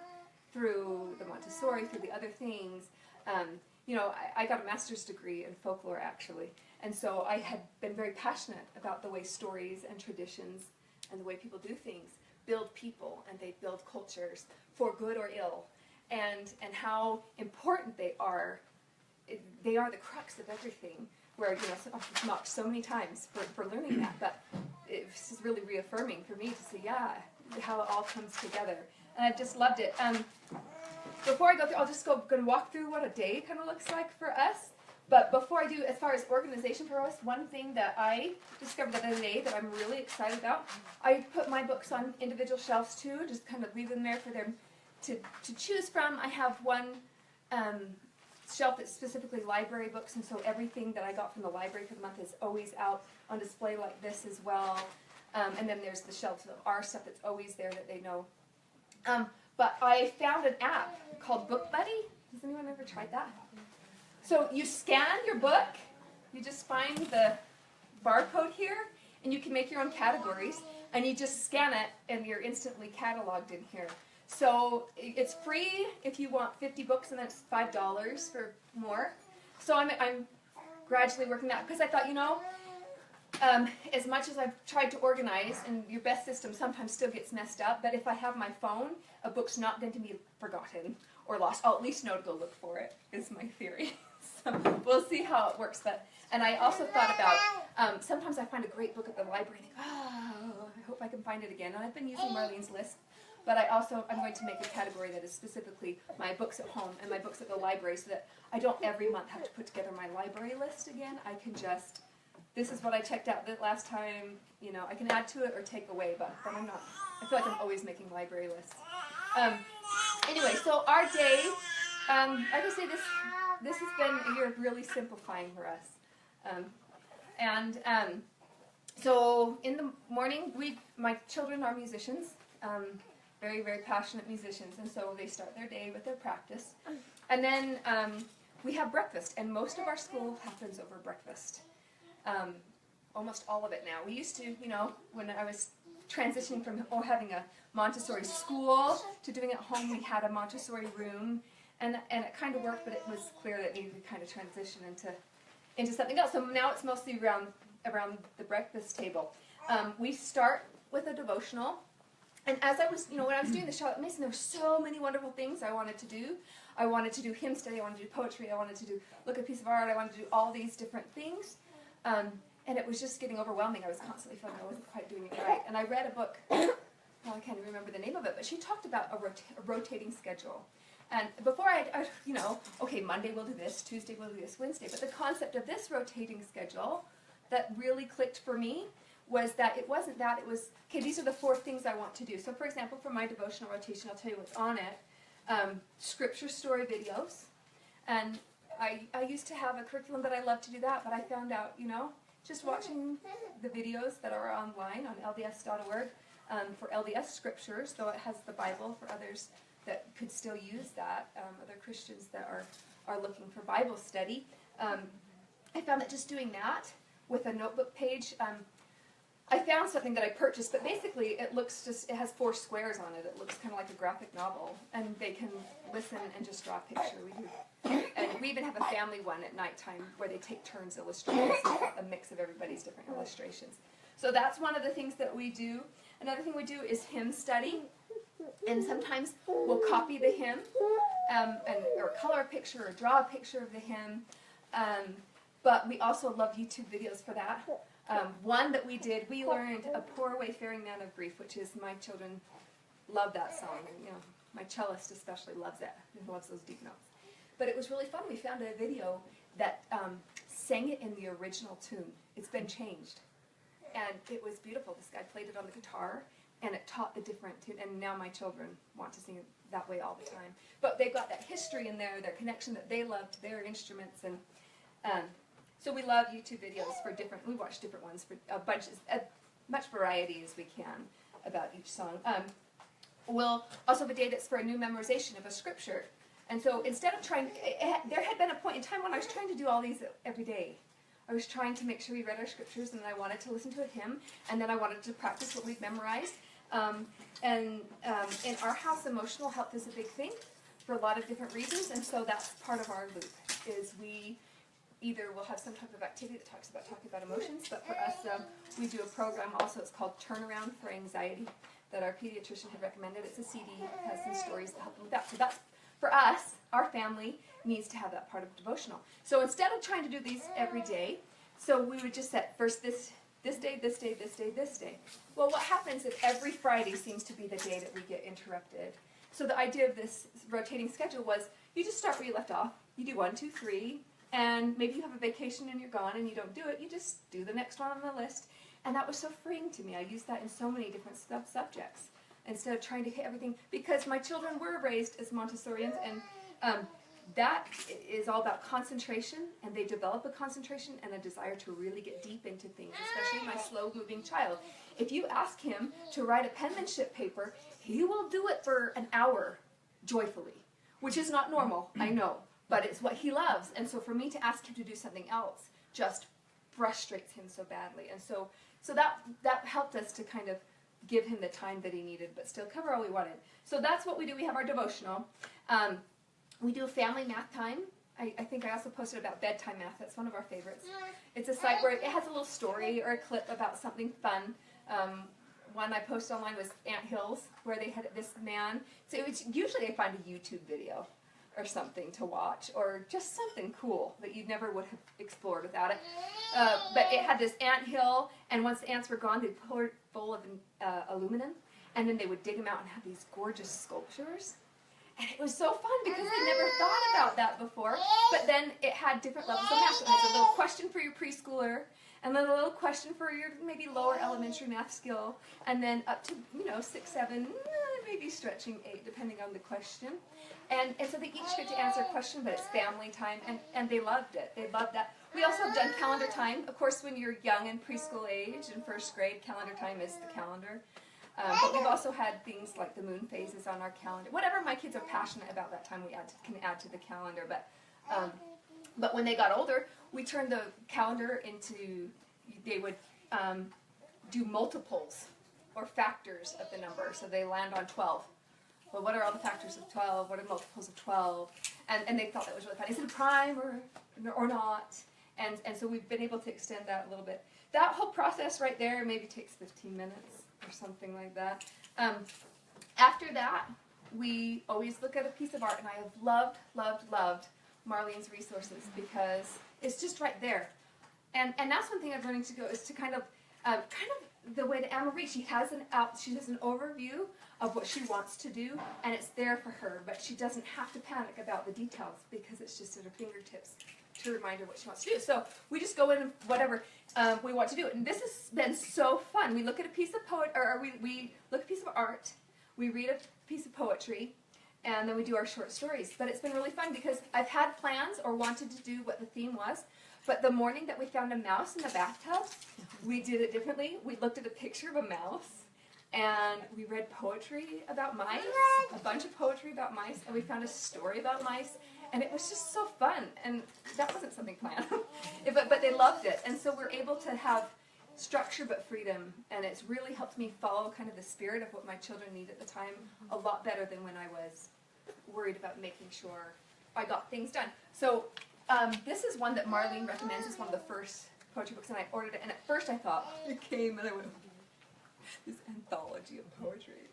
through the Montessori, through the other things, I got a master's degree in folklore, actually. And so I had been very passionate about the way stories and traditions and the way people do things build people, and they build cultures for good or ill. And how important they are. They are the crux of everything. Where, I've been mocked so many times for learning that, but it's just really reaffirming for me to see, how it all comes together. And I've just loved it. Before I go through, I'll just going to walk through what a day kind of looks like for us. But before I do, as far as organization for us, one thing that I discovered the other day that I'm really excited about, I put my books on individual shelves too, just kind of leave them there for them to choose from. I have one shelf that's specifically library books, and so everything that I got from the library for the month is always out on display like this as well. And then there's the shelves of our stuff that's always there that they know. But I found an app called Book Buddy. Has anyone ever tried that? So you scan your book, you just find the barcode here, and you can make your own categories, and you just scan it, and you're instantly cataloged in here. So it's free if you want 50 books, and then it's $5 for more. So I'm gradually working that, because I thought, as much as I've tried to organize, and your best system sometimes still gets messed up, but if I have my phone, a book's not going to be forgotten or lost. I'll at least know to go look for it, is my theory. So we'll see how it works. And I also thought about, sometimes I find a great book at the library and think, I hope I can find it again. And I've been using Marlene's list. But I'm going to make a category that is specifically my books at home and my books at the library, so that I don't every month have to put together my library list again. I can just, this is what I checked out the last time, I can add to it or take away, but I'm not, I feel like I'm always making library lists. Anyway, so our day, like I say, this has been a year of really simplifying for us. So in the morning, my children are musicians. Very, very passionate musicians, and so they start their day with their practice. And then we have breakfast, and most of our school happens over breakfast. Almost all of it now. We used to, when I was transitioning from having a Montessori school to doing it at home, we had a Montessori room, and it kind of worked, but it was clear that it needed to kind of transition into something else. So now it's mostly around the breakfast table. We start with a devotional. And as I was, when I was doing the Charlotte Mason, there were so many wonderful things I wanted to do. I wanted to do hymn study, I wanted to do poetry, I wanted to look at a piece of art, I wanted to do all these different things. And it was just getting overwhelming. I was constantly feeling I wasn't quite doing it right. And I read a book, I can't even remember the name of it, but she talked about a rotating schedule. And before okay, Monday we'll do this, Tuesday we'll do this, Wednesday. But the concept of this rotating schedule that really clicked for me was that it wasn't that, it was, okay, these are the 4 things I want to do. So for example, for my devotional rotation, I'll tell you what's on it. Scripture story videos. And I used to have a curriculum that I loved to do that, but I found out, just watching the videos that are online on LDS.org for LDS scriptures, though it has the Bible for others that could still use that, other Christians that are looking for Bible study. I found that just doing that with a notebook page, I found something that I purchased, but basically it has 4 squares on it. It looks kind of like a graphic novel, and they can listen and just draw a picture. And we even have a family one at nighttime where they take turns illustrating, a mix of everybody's different illustrations. So that's one of the things that we do. Another thing we do is hymn study, and sometimes we'll copy the hymn, or color a picture or draw a picture of the hymn. But we also love YouTube videos for that. One that we did, we learned "A Poor Wayfaring Man of Grief," which is, my children love that song. You know, my cellist especially loves it. He loves those deep notes. But it was really fun. We found a video that sang it in the original tune. It's been changed, and it was beautiful. This guy played it on the guitar, and it taught the different tune. And now my children want to sing it that way all the time. But they've got that history in there, their connection that they love to their instruments, and so we love YouTube videos for different. We watch different ones for as much variety as we can about each song. We'll also have a day that's for a new memorization of a scripture. And so instead of trying, there had been a point in time when I was trying to do all these every day. I was trying to make sure we read our scriptures, and then I wanted to listen to a hymn, and then I wanted to practice what we'd memorized. In our house, emotional health is a big thing for a lot of different reasons, and so that's part of our loop, is we either we'll have some type of activity that talking about emotions, but for us, we do a program also. It's called Turnaround for Anxiety that our pediatrician had recommended. It's a CD. It has some stories that help them with that. So that's, for us, our family needs to have that part of devotional. So instead of trying to do these every day, so we would just set first this day, this day, this day, this day. Well, what happens if every Friday seems to be the day that we get interrupted? So the idea of this rotating schedule was you just start where you left off. You do 1, 2, 3. And maybe you have a vacation and you're gone and you don't do it, you just do the next one on the list. And that was so freeing to me. I used that in so many different subjects instead of trying to hit everything, because my children were raised as Montessorians, and that is all about concentration, and they develop a concentration and a desire to really get deep into things, especially my slow-moving child. If you ask him to write a penmanship paper, he will do it for an hour joyfully, which is not normal, I know. But it's what he loves, and so for me to ask him to do something else just frustrates him so badly. And so that helped us to kind of give him the time that he needed, but still cover all we wanted. So that's what we do. We have our devotional. We do a family math time. I think I also posted about bedtime math. That's one of our favorites. It's a site where it has a little story or a clip about something fun. One I posted online was Ant Hills, where they had this man. So it was, usually I find a YouTube video or something to watch, or just something cool that you never would have explored without it. But it had this ant hill, and once the ants were gone, they'd pour it full of aluminum, and then they would dig them out and have these gorgeous sculptures. And it was so fun because they never thought about that before. But then it had different levels of math. So it has a little question for your preschooler, and then a little question for your maybe lower elementary math skill, and then up to 6, 7, maybe stretching 8, depending on the question. And so they each get to answer a question, but it's family time, and they loved it. They loved that. We also have done calendar time. Of course, when you're young in preschool age, in first grade, calendar time is the calendar. But we've also had things like the moon phases on our calendar. Whatever my kids are passionate about that time, we can add to the calendar. But when they got older, we turned the calendar into, they would do multiples or factors of the number. So they land on 12. Well, what are all the factors of 12? What are multiples of 12? And they thought that was really fun. Is it a prime or not? And so we've been able to extend that a little bit. That whole process right there maybe takes 15 minutes or something like that. After that, we always look at a piece of art, and I have loved Marlene's resources because it's just right there. And that's one thing I'm learning to go is to kind of the way that AnnMarie, she has an overview of what she wants to do, and it's there for her, but she doesn't have to panic about the details because it's just at her fingertips to remind her what she wants to do. So we just go in and whatever we want to do. And this has been so fun. We look at a piece of we look at a piece of art, we read a piece of poetry, and then we do our short stories. But it's been really fun because I've had plans or wanted to do what the theme was, but the morning that we found a mouse in the bathtub, we did it differently. We looked at a picture of a mouse, and we read poetry about mice, a bunch of poetry about mice, and we found a story about mice, and it was just so fun. And that wasn't something planned, but they loved it. And so we're able to have structure but freedom, and it's really helped me follow kind of the spirit of what my children need at the time a lot better than when I was worried about making sure I got things done. So this is one that Marlene recommends. It's one of the first poetry books, and I ordered it, and at first I thought, it came, and I went, this anthology of poetry.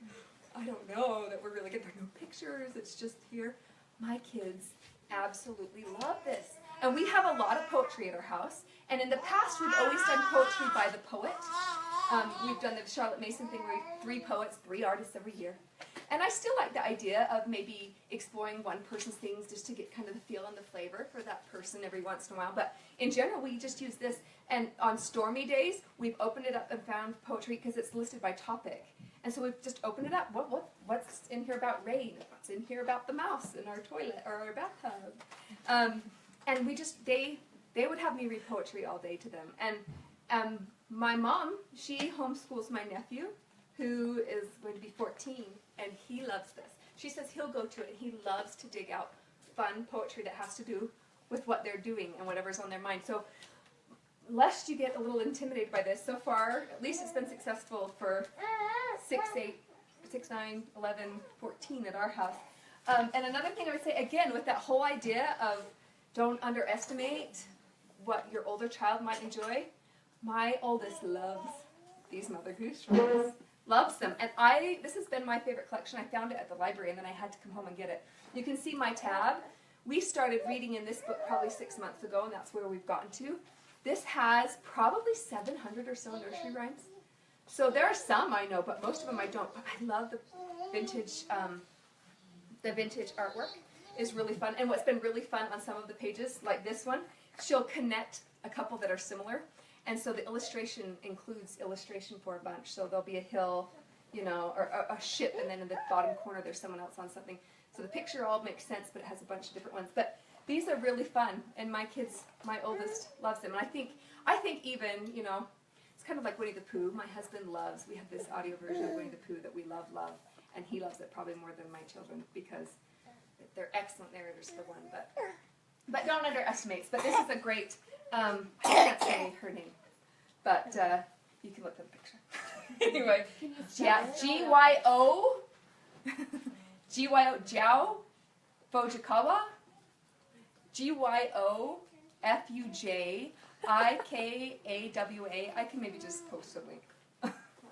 I don't know that we're really good. There are no pictures, it's just here. My kids absolutely love this. And we have a lot of poetry at our house, and in the past we've always done poetry by the poet. We've done the Charlotte Mason thing where we have 3 poets, 3 artists every year. And I still like the idea of maybe exploring one person's things just to get kind of the feel and the flavor for that person every once in a while. But in general, we just use this. And on stormy days, we've opened it up and found poetry because it's listed by topic. And so we've just opened it up. What's in here about rain? What's in here about the mouse in our toilet or our bathtub? And we just, they would have me read poetry all day to them. And my mom, she homeschools my nephew, who is going to be 14, and he loves this. She says he'll go to it, and he loves to dig out fun poetry that has to do with what they're doing and whatever's on their mind. So lest you get a little intimidated by this, so far, at least it's been successful for 6, 8, 6, 9, 11, 14 at our house. And another thing I would say, again, with that whole idea of don't underestimate what your older child might enjoy, my oldest loves these Mother Goose stories. Loves them. And this has been my favorite collection. I found it at the library, and then I had to come home and get it. You can see my tab. We started reading in this book probably 6 months ago, and that's where we've gotten to. This has probably 700 or so nursery rhymes. So there are some I know, but most of them I don't. But I love the vintage artwork. Is really fun. And what's been really fun on some of the pages, like this one, she'll connect a couple that are similar. And so the illustration includes illustration for a bunch. So there'll be a hill, you know, or a ship, and then in the bottom corner there's someone else on something. So the picture all makes sense, but it has a bunch of different ones. But these are really fun, and my kids, my oldest, loves them. And I think even, you know, it's kind of like Winnie the Pooh. My husband loves, we have this audio version of Winnie the Pooh that we love, and he loves it probably more than my children because they're excellent narrators for one, but don't underestimate. But this is a great, I can't say her name, but you can look at the picture. Anyway, yeah, G-Y-O, Jiao, Fujikawa, G-Y-O-F-U-J-I-K-A-W-A. I can maybe just post a link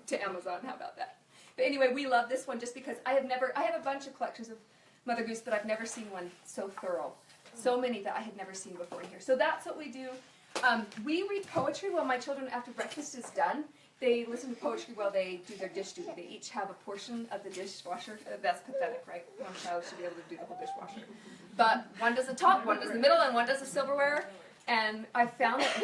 to Amazon. How about that? But anyway, we love this one just because I have a bunch of collections of Mother Goose, but I've never seen one so thorough. So many that I had never seen before in here. So that's what we do. We read poetry while my children, after breakfast is done, they listen to poetry while they do their dish duty. They each have a portion of the dishwasher. That's pathetic, right? One child should be able to do the whole dishwasher. But one does the top, one does the middle, and one does the silverware. And I've found that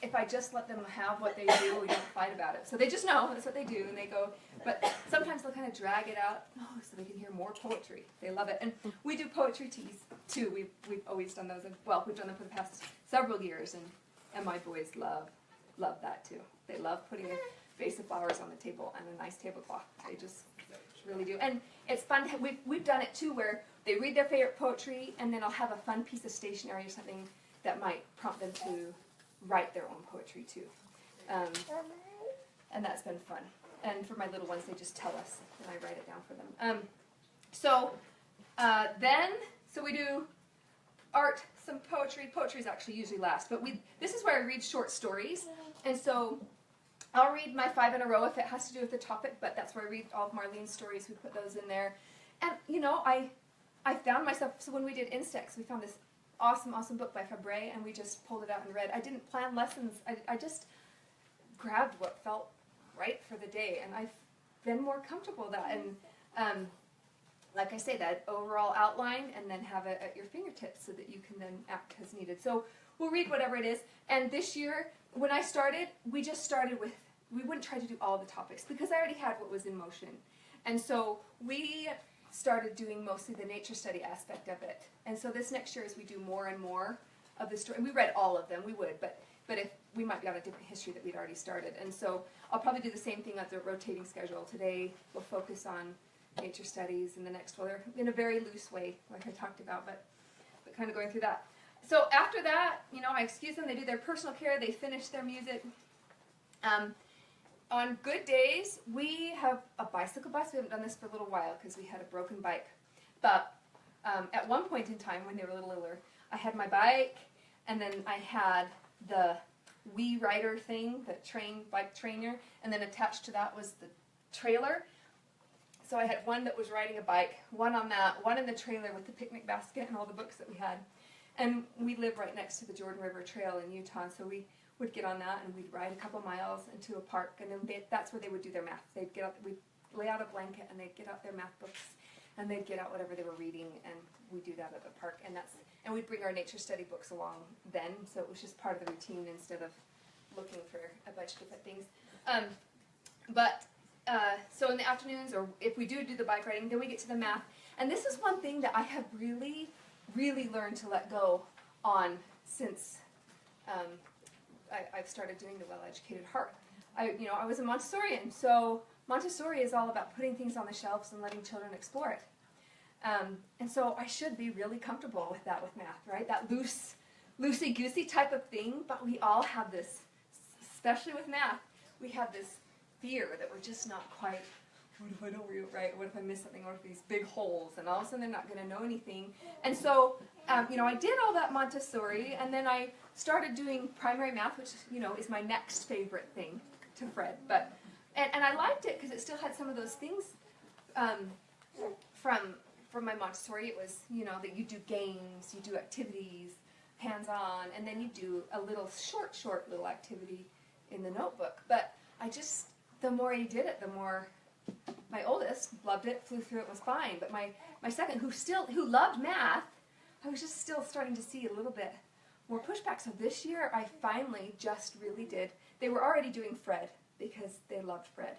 if I just let them have what they do, we don't fight about it. So they just know that's what they do, and they go. But sometimes they'll kind of drag it out, so they can hear more poetry. They love it. And we do poetry teas too. We've always done those. Well, we've done them for the past several years, and my boys love that too. They love putting a vase of flowers on the table and a nice tablecloth. They just really do. And it's fun. We've done it too, where they read their favorite poetry, and then I'll have a fun piece of stationery or something that might prompt them to write their own poetry too. And that's been fun. And for my little ones, they just tell us, and I write it down for them. So we do art, some poetry. Poetry is actually usually last, but this is where I read short stories. And so I'll read my 5 in a row if it has to do with the topic, but that's where I read all of Marlene's stories. We put those in there. And, you know, I found myself, so when we did Insects, we found this awesome book by Fabre, and we just pulled it out and read. I didn't plan lessons. I just grabbed what felt right for the day, and I've been more comfortable with that. And like I say, that overall outline, and then have it at your fingertips so that you can then act as needed. So we'll read whatever it is. And this year, when I started, we just started with, we wouldn't try to do all the topics because I already had what was in motion. And so we started doing mostly the nature study aspect of it. And so this next year, as we do more and more of the story, and we read all of them, we would, but if we might be on a different history that we'd already started. And so I'll probably do the same thing at the rotating schedule. Today we'll focus on nature studies, and the next one, in a very loose way, like I talked about, but kind of going through that. So after that, you know, I excuse them, they do their personal care, they finish their music, On good days, we have a bicycle bus. We haven't done this for a little while because we had a broken bike. But at one point in time, when they were a little littler, I had my bike, and then I had the Wii Rider thing, the bike trainer, and then attached to that was the trailer. So I had one that was riding a bike, one on that, one in the trailer with the picnic basket and all the books that we had. And we live right next to the Jordan River Trail in Utah, so we would get on that and we'd ride a couple miles into a park, and then that's where they would do their math. They'd get out, we'd lay out a blanket, and they'd get out their math books, and they'd get out whatever they were reading, and we'd do that at the park. And we'd bring our nature study books along then, so it was just part of the routine instead of looking for a bunch of different things. So in the afternoons, or if we do the bike riding, then we get to the math. And this is one thing that I have really, really learned to let go on since I've started doing the Well-Educated Heart. I was a Montessorian, so Montessori is all about putting things on the shelves and letting children explore it. And so I should be really comfortable with that with math, right? That loosey-goosey type of thing, but we all have this, especially with math, we have this fear that we're just not quite, what if I don't read it right? What if I miss something? What if these big holes? And all of a sudden they're not going to know anything. And so, I did all that Montessori, and then I started doing primary math, which, is my next favorite thing to Fred. But, and I liked it because it still had some of those things from my Montessori. It was, that you do games, you do activities, hands-on, and then you do a little short little activity in the notebook. But the more he did it, the more my oldest loved it, flew through it, was fine. But my second, who loved math, I was just still starting to see a little bit more pushback. So this year, I finally just really did. They were already doing Fred because they loved Fred.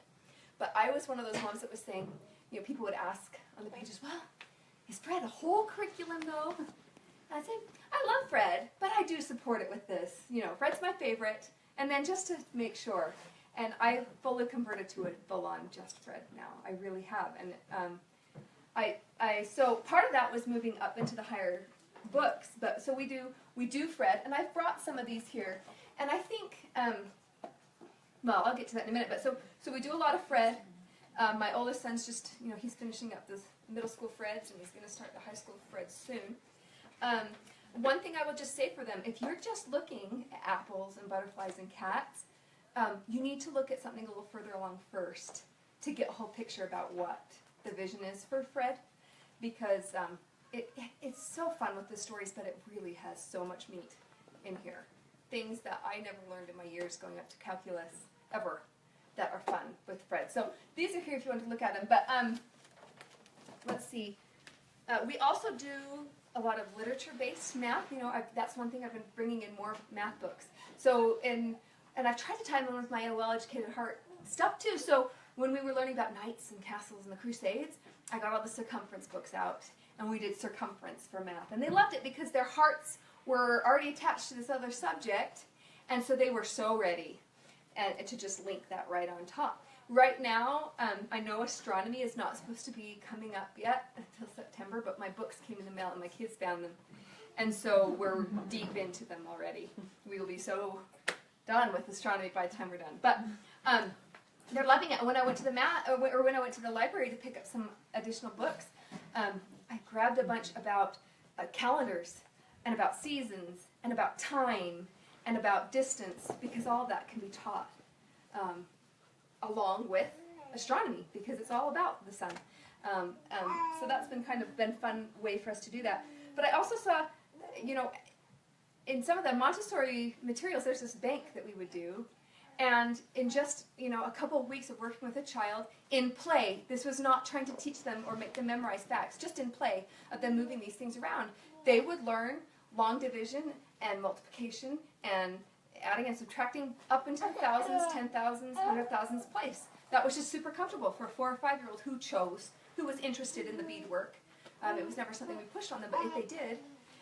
But I was one of those moms that was saying, people would ask on the pages, well, is Fred a whole curriculum though? And I'd say, I love Fred, but I do support it with this. Fred's my favorite. And then just to make sure. And I fully converted to a full-on just Fred now. I really have. And so part of that was moving up into the higher books. But so we do Fred, and I've brought some of these here. And I think, I'll get to that in a minute. But so we do a lot of Fred. My oldest son's just, he's finishing up this middle school Freds, and he's going to start the high school Freds soon. One thing I will just say for them, if you're just looking at apples and butterflies and cats, you need to look at something a little further along first to get a whole picture about what the vision is for Fred, because it's so fun with the stories, but it really has so much meat in here. Things that I never learned in my years going up to calculus ever that are fun with Fred. So these are here if you want to look at them. But let's see. We also do a lot of literature-based math. That's one thing I've been bringing in more math books. So and I've tried to tie them in with my Well-Educated Heart stuff too. So when we were learning about knights and castles and the Crusades, I got all the circumference books out, and we did circumference for math. And they loved it because their hearts were already attached to this other subject, and so they were so ready and to just link that right on top. Right now, I know astronomy is not supposed to be coming up yet until September, but my books came in the mail and my kids found them. And so we're deep into them already. We will be so done with astronomy by the time we're done. But they're loving it. When I went to when I went to the library to pick up some additional books, I grabbed a bunch about calendars and about seasons and about time and about distance, because all of that can be taught along with astronomy, because it's all about the sun. So that's been been fun way for us to do that. But I also saw, in some of the Montessori materials, there's this bank that we would do, and in just a couple of weeks of working with a child in play, this was not trying to teach them or make them memorize facts, just in play of them moving these things around, they would learn long division and multiplication and adding and subtracting up into the thousands, 10,000s, 100,000s place. That was just super comfortable for a 4 or 5-year-old who was interested in the beadwork. It was never something we pushed on them, but if they did.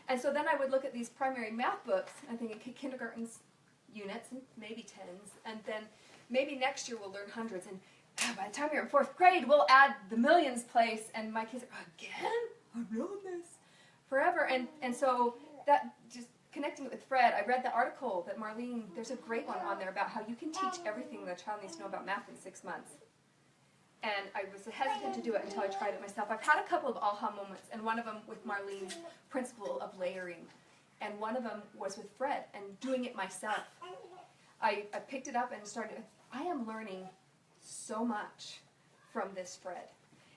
And so then I would look at these primary math books, and think, okay, kindergarten's units, and maybe 10s, and then maybe next year we'll learn hundreds, and by the time you're in 4th grade, we'll add the millions place, and my kids are, again? I've known this forever. And so that just connecting it with Fred, I read the article that Marlene, there's a great one on there about how you can teach everything that a child needs to know about math in 6 months. And I was hesitant to do it until I tried it myself. I've had a couple of aha moments, and one of them with Marlene's principle of layering. And one of them was with Fred and doing it myself. I picked it up and started, I am learning so much from this Fred.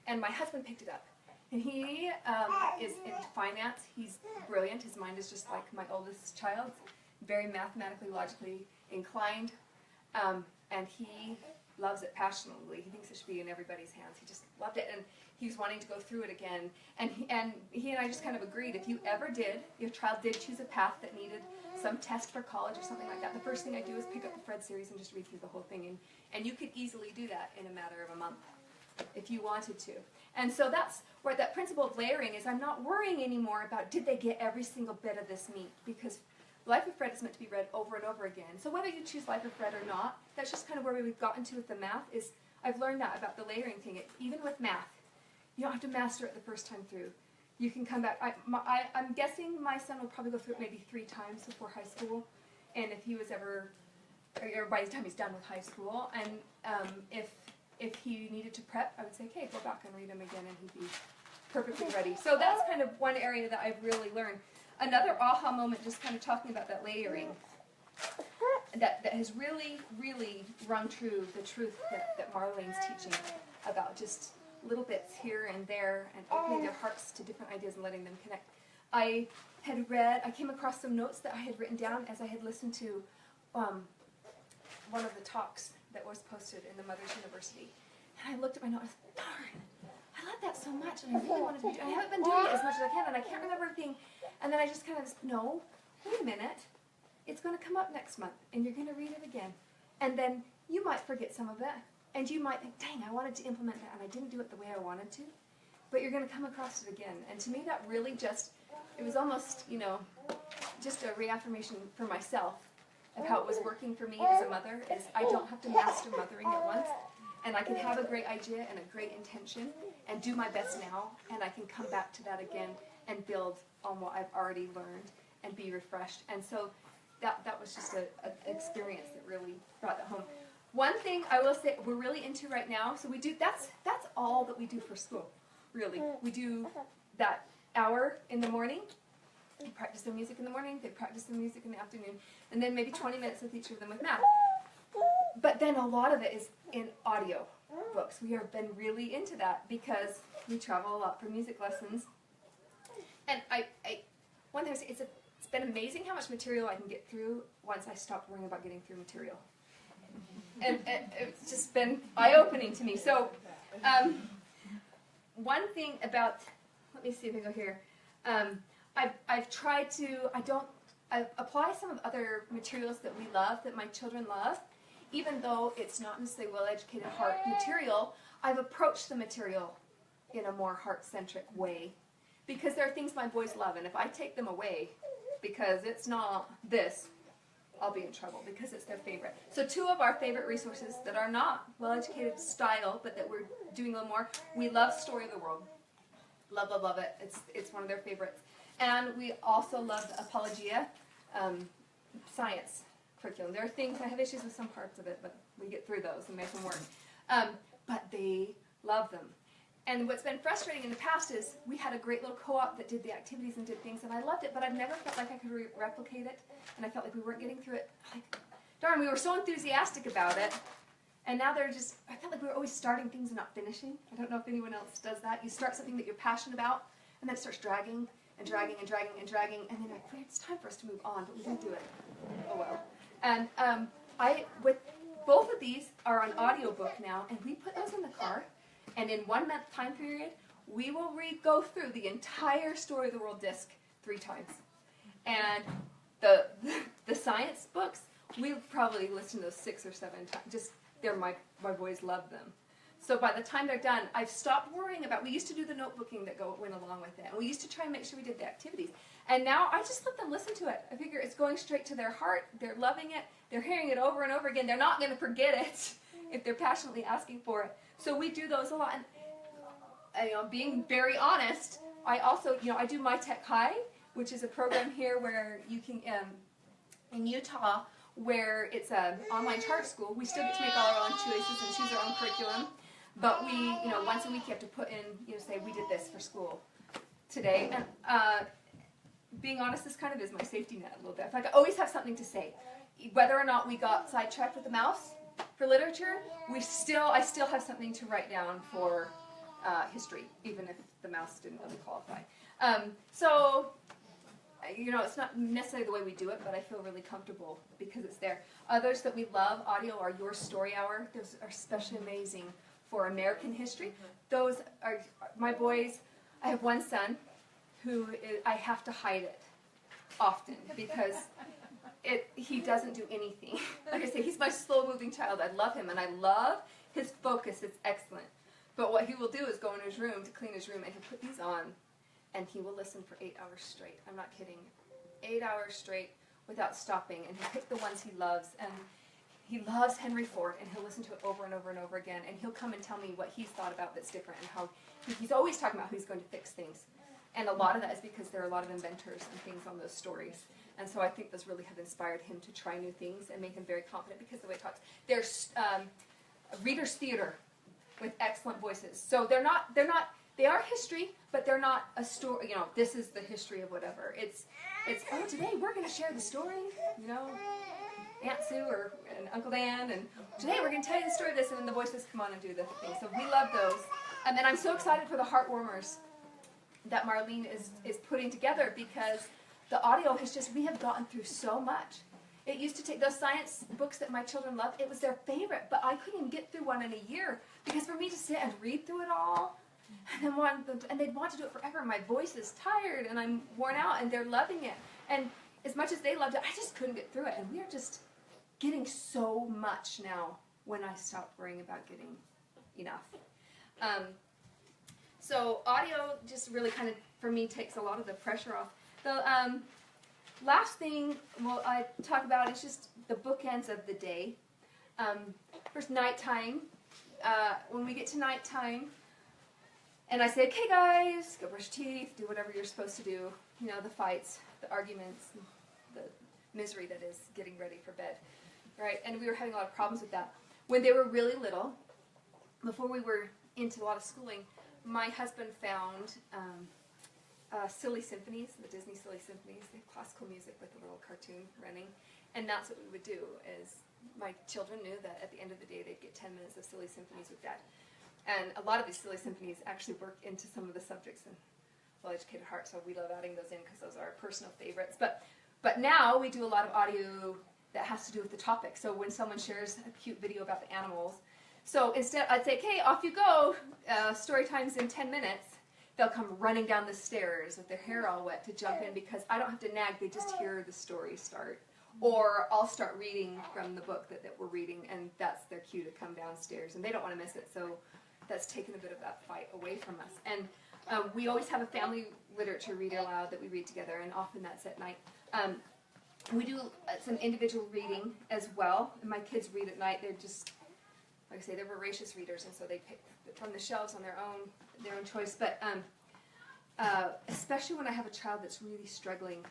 And my husband picked it up. And he is in finance. He's brilliant. His mind is just like my oldest child's, very mathematically, logically inclined. And he loves it passionately. He thinks it should be in everybody's hands. He just loved it. And he was wanting to go through it again. And he and I just kind of agreed, if you ever did, your child did choose a path that needed some test for college or something like that, the first thing I do is pick up the Fred series and just read through the whole thing. And you could easily do that in a matter of a month if you wanted to. And so that's where that principle of layering is. I'm not worrying anymore about did they get every single bit of this meat, because Life of Fred is meant to be read over and over again. So whether you choose Life of Fred or not, that's just kind of where we've gotten to with the math. Is I've learned that about the layering thing. Even with math, you don't have to master it the first time through. You can come back. I'm guessing my son will probably go through it maybe 3 times before high school, and if he was ever, or by the time he's done with high school, and if he needed to prep, I would say, okay, go back and read them again, and he'd be perfectly ready. So that's kind of one area that I've really learned. Another aha moment, just kind of talking about that layering, that has really, really rung true the truth that Marlene's teaching about just little bits here and there, and opening their hearts to different ideas and letting them connect. I came across some notes that I had written down as I had listened to one of the talks that was posted in the Mother's University. And I looked at my notes, darn, I love that so much, and I really wanted to be doing it. I haven't been doing it as much as I can, and I can't remember everything. And then I just kind of, no, wait a minute. It's going to come up next month, and you're going to read it again. And then you might forget some of it, and you might think, dang, I wanted to implement that, and I didn't do it the way I wanted to. But you're going to come across it again. And to me, that really just, it was almost, just a reaffirmation for myself of how it was working for me as a mother, is I don't have to master mothering at once. And I can have a great idea and a great intention and do my best now, and I can come back to that again and build on what I've already learned and be refreshed. And so that was just an experience that really brought that home. One thing I will say we're really into right now, so we do, that's all that we do for school, really. We do that hour in the morning. They practice their music in the morning, they practice their music in the afternoon, and then maybe 20 minutes with each of them with math. But then a lot of it is in audio books. We have been really into that because we travel a lot for music lessons. And one thing I say, it's been amazing how much material I can get through once I stop worrying about getting through material. And it's just been eye-opening to me. So one thing about, let me see if I go here. I've tried to, I apply some of the other materials that we love, that my children love. Even though it's not necessarily well-educated heart material, I've approached the material in a more heart-centric way. Because there are things my boys love, and if I take them away because it's not this, I'll be in trouble because it's their favorite. So 2 of our favorite resources that are not well-educated style, but that we're doing a little more, we love Story of the World. Love, love, love it. It's one of their favorites. And we also love the Apologia science curriculum. There are things, I have issues with some parts of it, but we get through those and make them work. But they love them. And what's been frustrating in the past is we had a great little co-op that did the activities and did things, and I loved it, but I've never felt like I could replicate it, and I felt like we weren't getting through it. Like, darn, we were so enthusiastic about it, and now I felt like we were always starting things and not finishing. I don't know if anyone else does that. You start something that you're passionate about, and then it starts dragging and dragging and dragging and dragging, and then you're like, it's time for us to move on, but we didn't do it. Oh well. And with both of these are on audiobook now, and we put those in the car, and in 1 month time period, we will go through the entire Story of the World disc 3 times. And the science books, we'll probably listen to those 6 or 7 times. Just, my boys love them. So by the time they're done, I've stopped worrying about, we used to do the notebooking that went along with it, and we used to try and make sure we did the activities. And now I just let them listen to it. I figure it's going straight to their heart, they're loving it, they're hearing it over and over again, they're not going to forget it if they're passionately asking for it. So we do those a lot. And being very honest, I also, I do My Tech High, which is a program here where you can, in Utah, where it's an online charter school. We still get to make all our own choices and choose our own curriculum, but we, once a week you have to put in, say we did this for school today. And being honest, this kind of is my safety net a little bit. Like I always have something to say. Whether or not we got sidetracked with the mouse for literature, I still have something to write down for history, even if the mouse didn't really qualify. So, it's not necessarily the way we do it, but I feel really comfortable because it's there. Others that we love, audio, are Your Story Hour. Those are especially amazing for American history. Those are my boys. I have one son who I have to hide it often because he doesn't do anything. Like I say, he's my slow-moving child. I love him, and I love his focus. It's excellent. But what he will do is go in his room to clean his room, and he'll put these on, and he will listen for 8 hours straight. I'm not kidding. 8 hours straight without stopping, and he'll pick the ones he loves, and he loves Henry Ford, and he'll listen to it over and over and over again, and he'll come and tell me what he's thought about that's different, and how he's always talking about how he's going to fix things. And a lot of that is because there are a lot of inventors and things on those stories. And so I think those really have inspired him to try new things and make him very confident because of the way he talks. There's readers' theater with excellent voices. So they are history, but they're not a story, this is the history of whatever. It's today we're going to share the story, Aunt Sue and Uncle Dan, and today we're going to tell you the story of this, and then the voices come on and do the thing. So we love those. And then I'm so excited for the Heartwarmers that Marlene is putting together because the audio we have gotten through so much. It used to take those science books that my children love, it was their favorite, but I couldn't even get through one in a year because for me to sit and read through it all, and they'd want to do it forever. My voice is tired and I'm worn out, and they're loving it. And as much as they loved it, I just couldn't get through it. And we are just getting so much now when I stopped worrying about getting enough. So audio just really kind of, for me, takes a lot of the pressure off. The last thing I talk about is just the bookends of the day. First, nighttime. When we get to nighttime, and I say, okay guys, go brush teeth, do whatever you're supposed to do, the fights, the arguments, the misery that is getting ready for bed, right? And we were having a lot of problems with that. When they were really little, before we were into a lot of schooling, my husband found silly symphonies, the Disney silly symphonies, the classical music with a little cartoon running, and that's what we would do. Is my children knew that at the end of the day they'd get 10 minutes of silly symphonies with Dad. And a lot of these silly symphonies actually work into some of the subjects in Well-Educated Heart, so we love adding those in because those are our personal favorites. But now we do a lot of audio that has to do with the topic. So when someone shares a cute video about the animals, so instead I'd say, okay, off you go, story time's in 10 minutes. They'll come running down the stairs with their hair all wet to jump in because I don't have to nag, they just hear the story start. Or I'll start reading from the book that we're reading, and that's their cue to come downstairs, and they don't want to miss it, so that's taken a bit of that fight away from us. And we always have a family literature read aloud that we read together, and often that's at night. We do some individual reading as well, and my kids read at night. They're just, like I say, they're voracious readers, and so they pick from the shelves on their own choice. But especially when I have a child that's really struggling,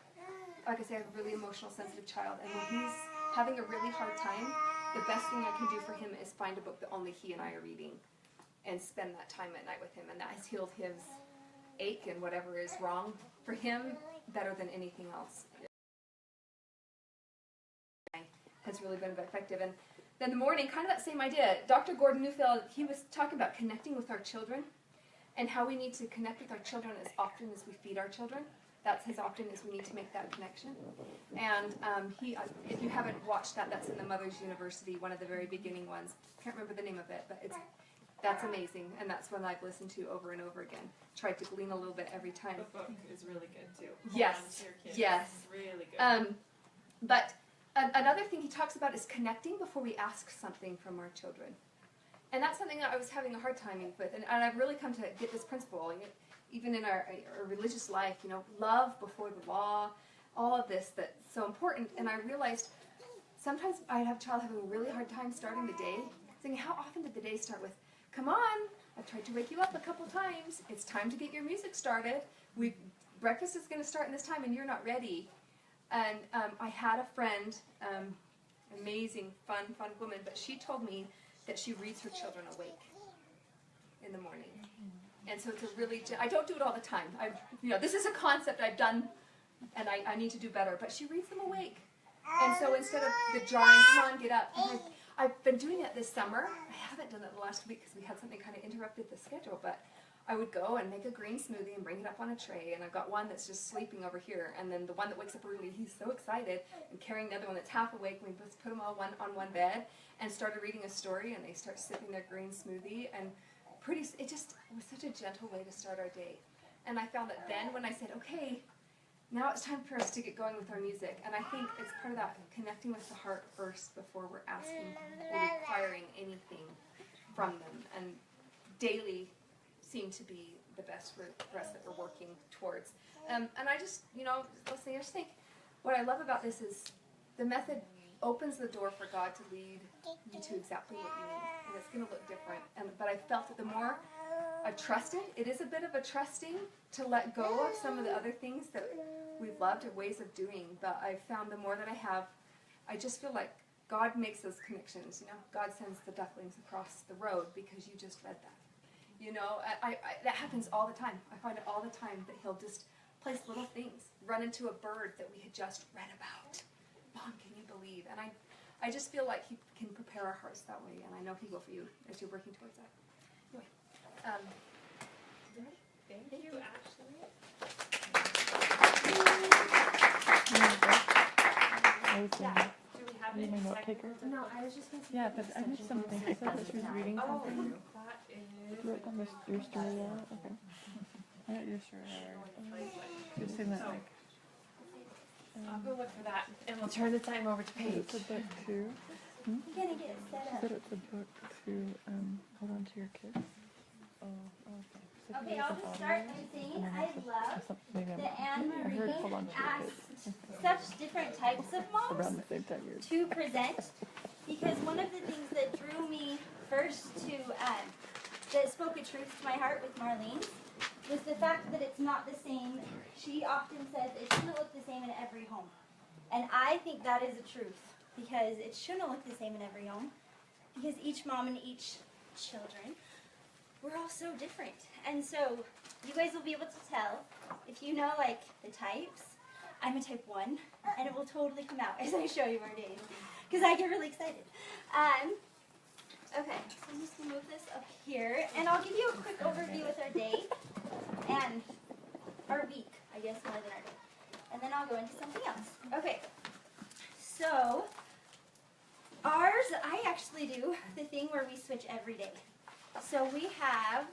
like I say, I have a really emotional, sensitive child, and when he's having a really hard time, the best thing I can do for him is find a book that only he and I are reading and spend that time at night with him, and that has healed his ache and whatever is wrong for him better than anything else. Has really been effective. And then the morning, kind of that same idea. Dr. Gordon Neufeld, he was talking about connecting with our children and how we need to connect with our children as often as we feed our children. That's as often as we need to make that connection. And if you haven't watched that, that's in the Mother's University, one of the very beginning ones. I can't remember the name of it, but that's amazing, and that's one I've listened to over and over again. Tried to glean a little bit every time. The book is really good too. Yes, yes. It's really good. But another thing he talks about is connecting before we ask something from our children. And that's something that I was having a hard time with, and I've really come to get this principle. Even in our religious life, love before the law, all of this that's so important. And I realized sometimes I'd have a child having a really hard time starting the day, saying, how often did the day start with, come on, I've tried to wake you up a couple times, it's time to get your music started. We breakfast is going to start in this time and you're not ready. And I had a friend, amazing, fun woman, but she told me that she reads her children awake in the morning. And so it's a really, I don't do it all the time. This is a concept I've done, and I need to do better, but she reads them awake. And so instead of the drawing, come on, get up. I've been doing it this summer. I haven't done it the last week because we had something kind of interrupted the schedule, but I would go and make a green smoothie and bring it up on a tray, and I've got one that's just sleeping over here, and then the one that wakes up early, he's so excited, and carrying the other one that's half awake, and we just put them all on one bed, and started reading a story, and they start sipping their green smoothie, and it was such a gentle way to start our day. And I found that then when I said, okay, now it's time for us to get going with our music, and I think it's part of that connecting with the heart first before we're asking or requiring anything from them, and daily seem to be the best for us that we're working towards. And I just, I just think what I love about this is the method opens the door for God to lead you to exactly what you need, and it's going to look different. But I felt that the more I've trusted, it is a bit of a trusting to let go of some of the other things that we've loved or ways of doing, but I've found the more that I have, I just feel like God makes those connections. God sends the ducklings across the road because you just read that. That happens all the time. I find it all the time that he'll just place little things, run into a bird that we had just read about. Mom, can you believe? And I just feel like he can prepare our hearts that way, and I know he will for you as you're working towards that. Anyway, Thank you, Ashley. Do we have any note taker? No, I was just going to say. Yeah, but I missed something. She said that she was reading Oh, something. that is. You wrote down your story out? Okay. I got your story out. Just saying that, like. I'll go look for that, and we'll turn the time over to Paige. It's a book too. I'm going to get it set She up. said it's a book to hold on to your kids. Oh, okay. So Okay, I'll just start by saying I love that AnnMarie asks such different types of moms around the same time years. to present, because one of the things that drew me first to, that spoke a truth to my heart with Marlene, was the fact that it's not the same. She often says it shouldn't look the same in every home. And I think that is a truth, because it shouldn't look the same in every home, because each mom and each children, we're all so different. And so you guys will be able to tell if you know like the types. I'm a type 1, and it will totally come out as I show you our days, because I get really excited. Okay, so I'm just going to move this up here, and I'll give you a quick overview with our day, and our week, I guess, more than our day. And then I'll go into something else. Okay, so ours, I actually do the thing where we switch every day. So we have,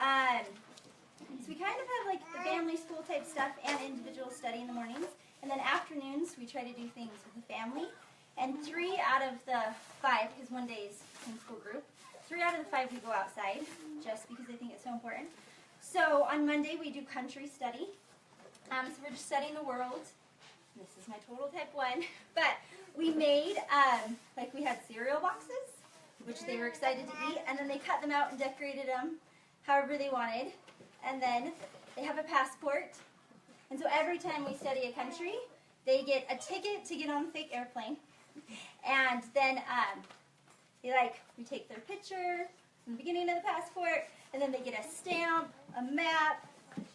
so we kind of have like the family school type stuff and individual study in the mornings. And then afternoons, we try to do things with the family. And 3 out of the 5, because one day is in school group, 3 out of the 5 we go outside, just because I think it's so important. So on Monday we do country study. So we're just studying the world. This is my total type 1. But we made, like we had cereal boxes, which they were excited to eat, and then they cut them out and decorated them however they wanted. And then they have a passport. And so every time we study a country, they get a ticket to get on the fake airplane. And then we take their picture from the beginning of the passport, and then they get a stamp, a map,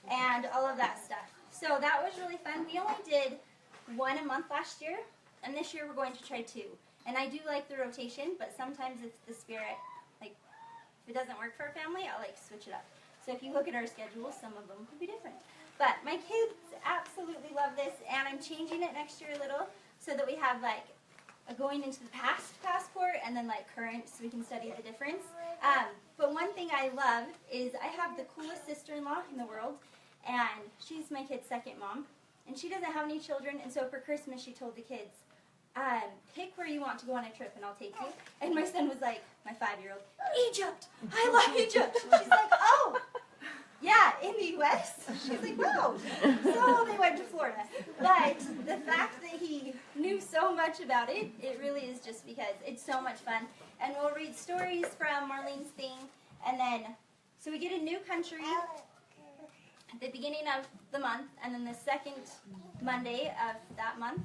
and all of that stuff. So that was really fun. We only did 1 a month last year, and this year we're going to try 2. And I do like the rotation, but sometimes it's the spirit. Like, if it doesn't work for a family, I'll like switch it up. So if you look at our schedule, some of them could be different. But my kids absolutely love this, and I'm changing it next year a little so that we have like a going into the past passport and then like current, so we can study the difference. But one thing I love is I have the coolest sister-in-law in the world, and she's my kid's second mom, and she doesn't have any children, and so for Christmas she told the kids, pick where you want to go on a trip and I'll take you. And my son was like, my 5-year-old, Egypt! I love Egypt! She's like, oh! Yeah, in the U.S. She's like, wow. So they went to Florida. But the fact that he knew so much about it, it really is just because it's so much fun. And we'll read stories from Marlene's thing. And then, so we get a new country. at the beginning of the month, and then the second Monday of that month,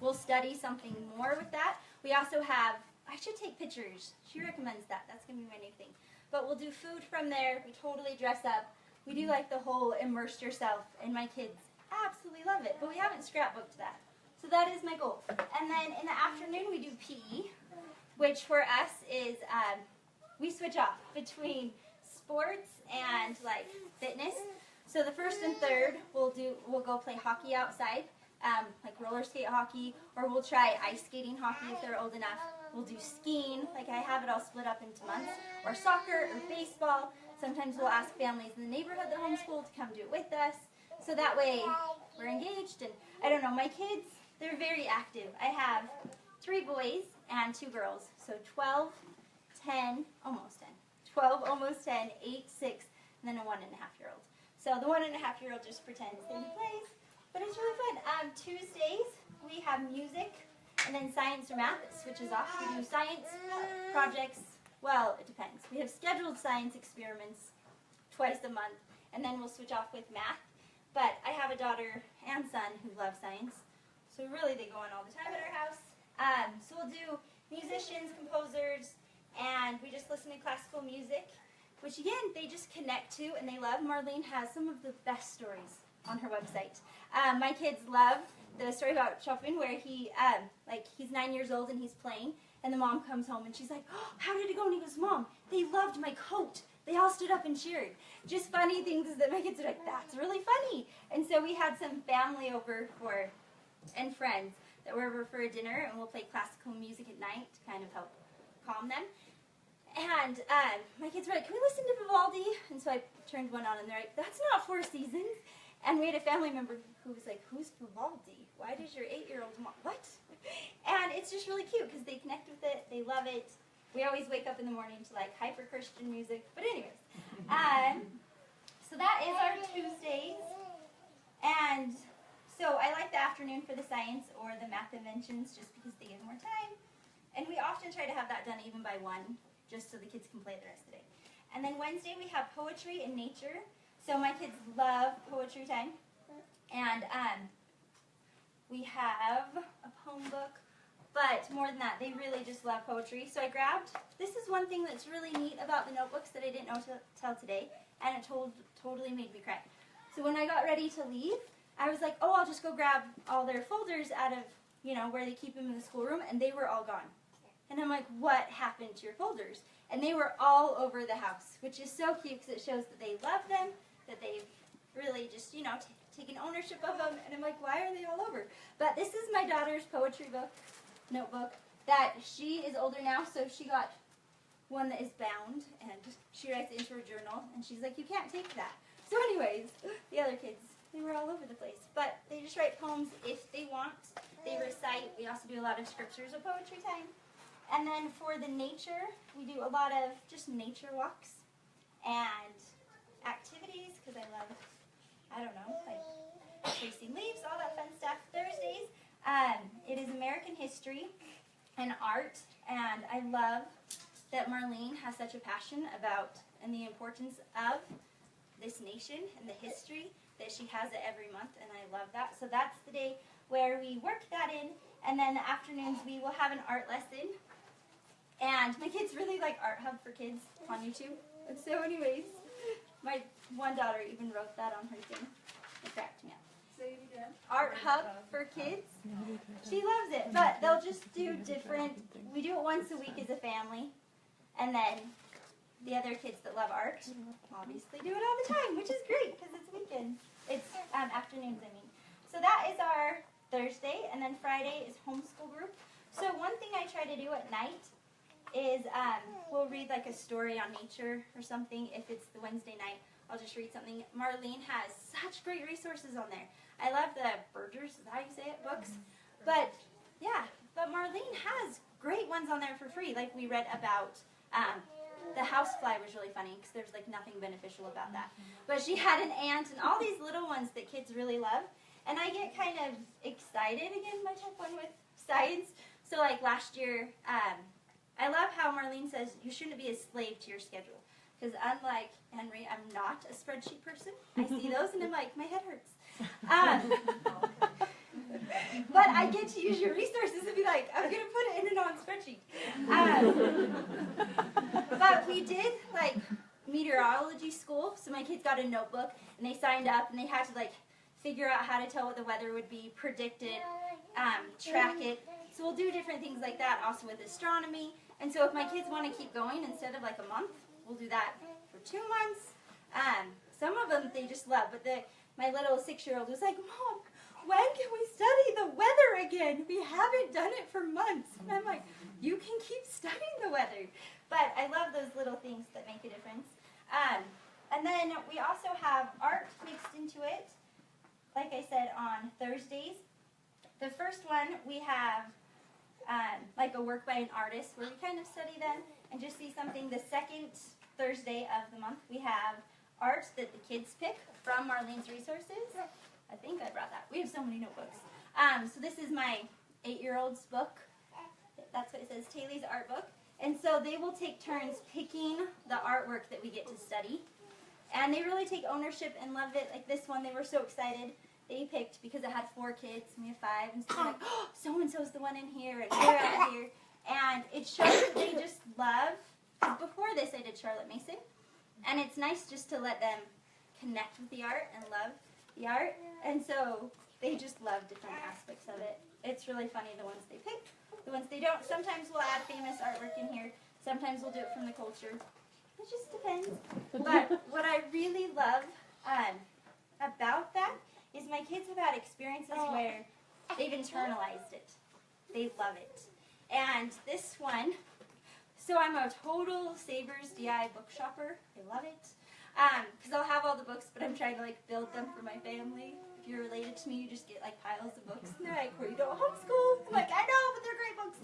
we'll study something more with that. We also have, I should take pictures. She recommends that. That's going to be my new thing. But we'll do food from there. We totally dress up. We do like the whole immerse yourself, and my kids absolutely love it. But we haven't scrapbooked that. So that is my goal. And then in the afternoon, we do PE, which for us is we switch off between sports and like fitness. So the first and third, we'll go play hockey outside, like roller skate hockey, or we'll try ice skating hockey if they're old enough. We'll do skiing, like I have it all split up into months, or soccer or baseball. Sometimes we'll ask families in the neighborhood that homeschool to come do it with us. So that way we're engaged. And I don't know, my kids, they're very active. I have 3 boys and 2 girls. So 12, 10, almost 10. 12, almost 10, 8, 6, and then a 1.5-year-old. So the 1.5-year-old just pretends that he plays, but it's really fun. Tuesdays, we have music, and then science or math. It switches off. We do science projects. Well, it depends. We have scheduled science experiments twice a month, and then we'll switch off with math. But I have a daughter and son who love science, so really they go on all the time at our house. So we'll do musicians, composers, and we just listen to classical music, which again, they just connect to and they love. Marlene has some of the best stories on her website. My kids love the story about Chopin where he's 9 years old and he's playing, and the mom comes home and she's like, oh, how did it go? And he goes, Mom, they loved my coat. They all stood up and cheered. Just funny things that my kids are like, that's really funny. And so we had some family over and friends that were over for a dinner, and we'll play classical music at night to kind of help calm them. And my kids were like, can we listen to Vivaldi? And so I turned one on, and they're like, that's not Four Seasons. And we had a family member who was like, who's Vivaldi? Why does your 8-year-old want what? And it's just really cute because they connect with it. They love it. We always wake up in the morning to like hyper-Christian music. But anyways, so that is our Tuesdays. And so I like the afternoon for the science or the math inventions just because they give more time. And we often try to have that done even by 1, just so the kids can play the rest of the day. And then Wednesday we have poetry and nature. So my kids love poetry time. And we have a poem book. But more than that, they really just love poetry. So I grabbed, this is one thing that's really neat about the notebooks that I didn't know to tell today. And it totally made me cry. So when I got ready to leave, I was like, oh, I'll just go grab all their folders out of, where they keep them in the schoolroom. And they were all gone. And I'm like, what happened to your folders? And they were all over the house, which is so cute because it shows that they love them, that they've really just, taken ownership of them. And I'm like, why are they all over? But this is my daughter's poetry notebook, that she is older now, so she got one that is bound, and she writes it into her journal, and she's like, you can't take that. So anyways, the other kids, they were all over the place. But they just write poems if they want. They recite. We also do a lot of scriptures of poetry time. And then for the nature, we do a lot of just nature walks and activities, because I don't know, like tracing leaves, all that fun stuff. Thursdays, it is American history and art, and I love that Marlene has such a passion about and the importance of this nation and the history that she has it every month, and I love that. So that's the day where we work that in, and then the afternoons we will have an art lesson. And my kids really like Art Hub for Kids on YouTube. And so anyways, my one daughter even wrote that on her thing. It cracked me up. Say it again. Art Hub for Kids. She loves it. But they'll just do different, we do it once a week as a family. And then the other kids that love art obviously do it all the time, which is great because it's weekends. It's afternoons, I mean. So that is our Thursday, and then Friday is homeschool group. So one thing I try to do at night is we'll read like a story on nature or something. If it's the Wednesday night, I'll just read something. Marlene has such great resources on there. I love the Burgers, is that how you say it, books? But yeah, but Marlene has great ones on there for free. Like we read about the housefly was really funny because there's like nothing beneficial about that. But she had an ant and all these little ones that kids really love. And I get kind of excited again, my top one with science. So like last year, I love how Marlene says you shouldn't be a slave to your schedule. because unlike AnnMarie, I'm not a spreadsheet person. I see those and I'm like, my head hurts. But I get to use your resources and be like, I'm going to put it in a non-spreadsheet. But we did like meteorology school, so my kids got a notebook and they signed up and they had to like figure out how to tell what the weather would be, predict it, track it. So we'll do different things like that also with astronomy. And so if my kids want to keep going instead of like a month, we'll do that for 2 months. Some of them they just love, but my little 6-year-old was like, Mom, when can we study the weather again? We haven't done it for months. And I'm like, you can keep studying the weather. But I love those little things that make a difference. And then we also have art mixed into it, like I said, on Thursdays. The first one, we have like a work by an artist where we kind of study them and just see something. The second Thursday of the month, we have art that the kids pick from Marlene's resources. I think I brought that. We have so many notebooks. So this is my 8-year-old's book. That's what it says, Taylor's art book. And so they will take turns picking the artwork that we get to study. And they really take ownership and loved it. Like this one, they were so excited. They picked because it had 4 kids, and we have 5. And so they're like, oh, so-and-so's the one in here, and they're out here. And it shows that they just love. Before this, I did Charlotte Mason. And it's nice just to let them connect with the art and love the art. And so they just love different aspects of it. It's really funny, the ones they pick, the ones they don't. Sometimes we'll add famous artwork in here. Sometimes we'll do it from the culture. It just depends. But what I really love about that is my kids have had experiences where they've internalized it. They love it. And this one, so I'm a total Savers DI book shopper. I love it. Because I'll have all the books, but I'm trying to like build them for my family. If you're related to me, you just get like piles of books. And they're like, well, you don't homeschool. I'm like, I know, but they're great books.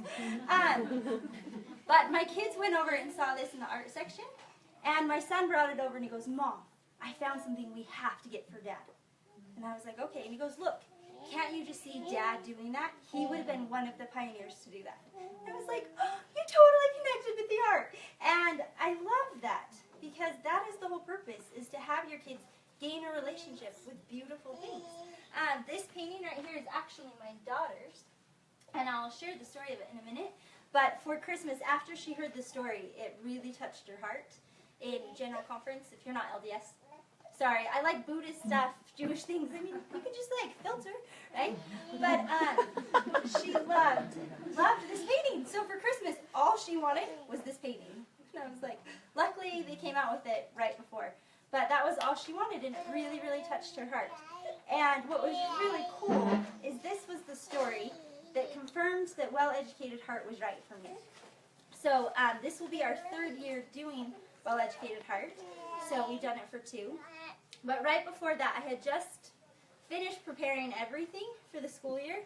But my kids went over and saw this in the art section. And my son brought it over and he goes, Mom, I found something we have to get for Dad. And I was like, okay. And he goes, look, can't you just see Dad doing that? He would have been one of the pioneers to do that. And I was like, oh, you totally connected with the art. And I love that because that is the whole purpose, is to have your kids gain a relationship with beautiful things. This painting right here is actually my daughter's, and I'll share the story of it in a minute. But for Christmas, after she heard the story, it really touched her heart in general conference. If you're not LDS, sorry, I like Buddhist stuff, Jewish things. I mean, you could just like filter, right? But she loved this painting. So for Christmas, all she wanted was this painting. And I was like, luckily they came out with it right before. But that was all she wanted, and it really, really touched her heart. And what was really cool is this was the story that confirmed that Well-Educated Heart was right for me. So this will be our 3rd year doing Well-Educated Heart. So we've done it for 2. But right before that, I had just finished preparing everything for the school year,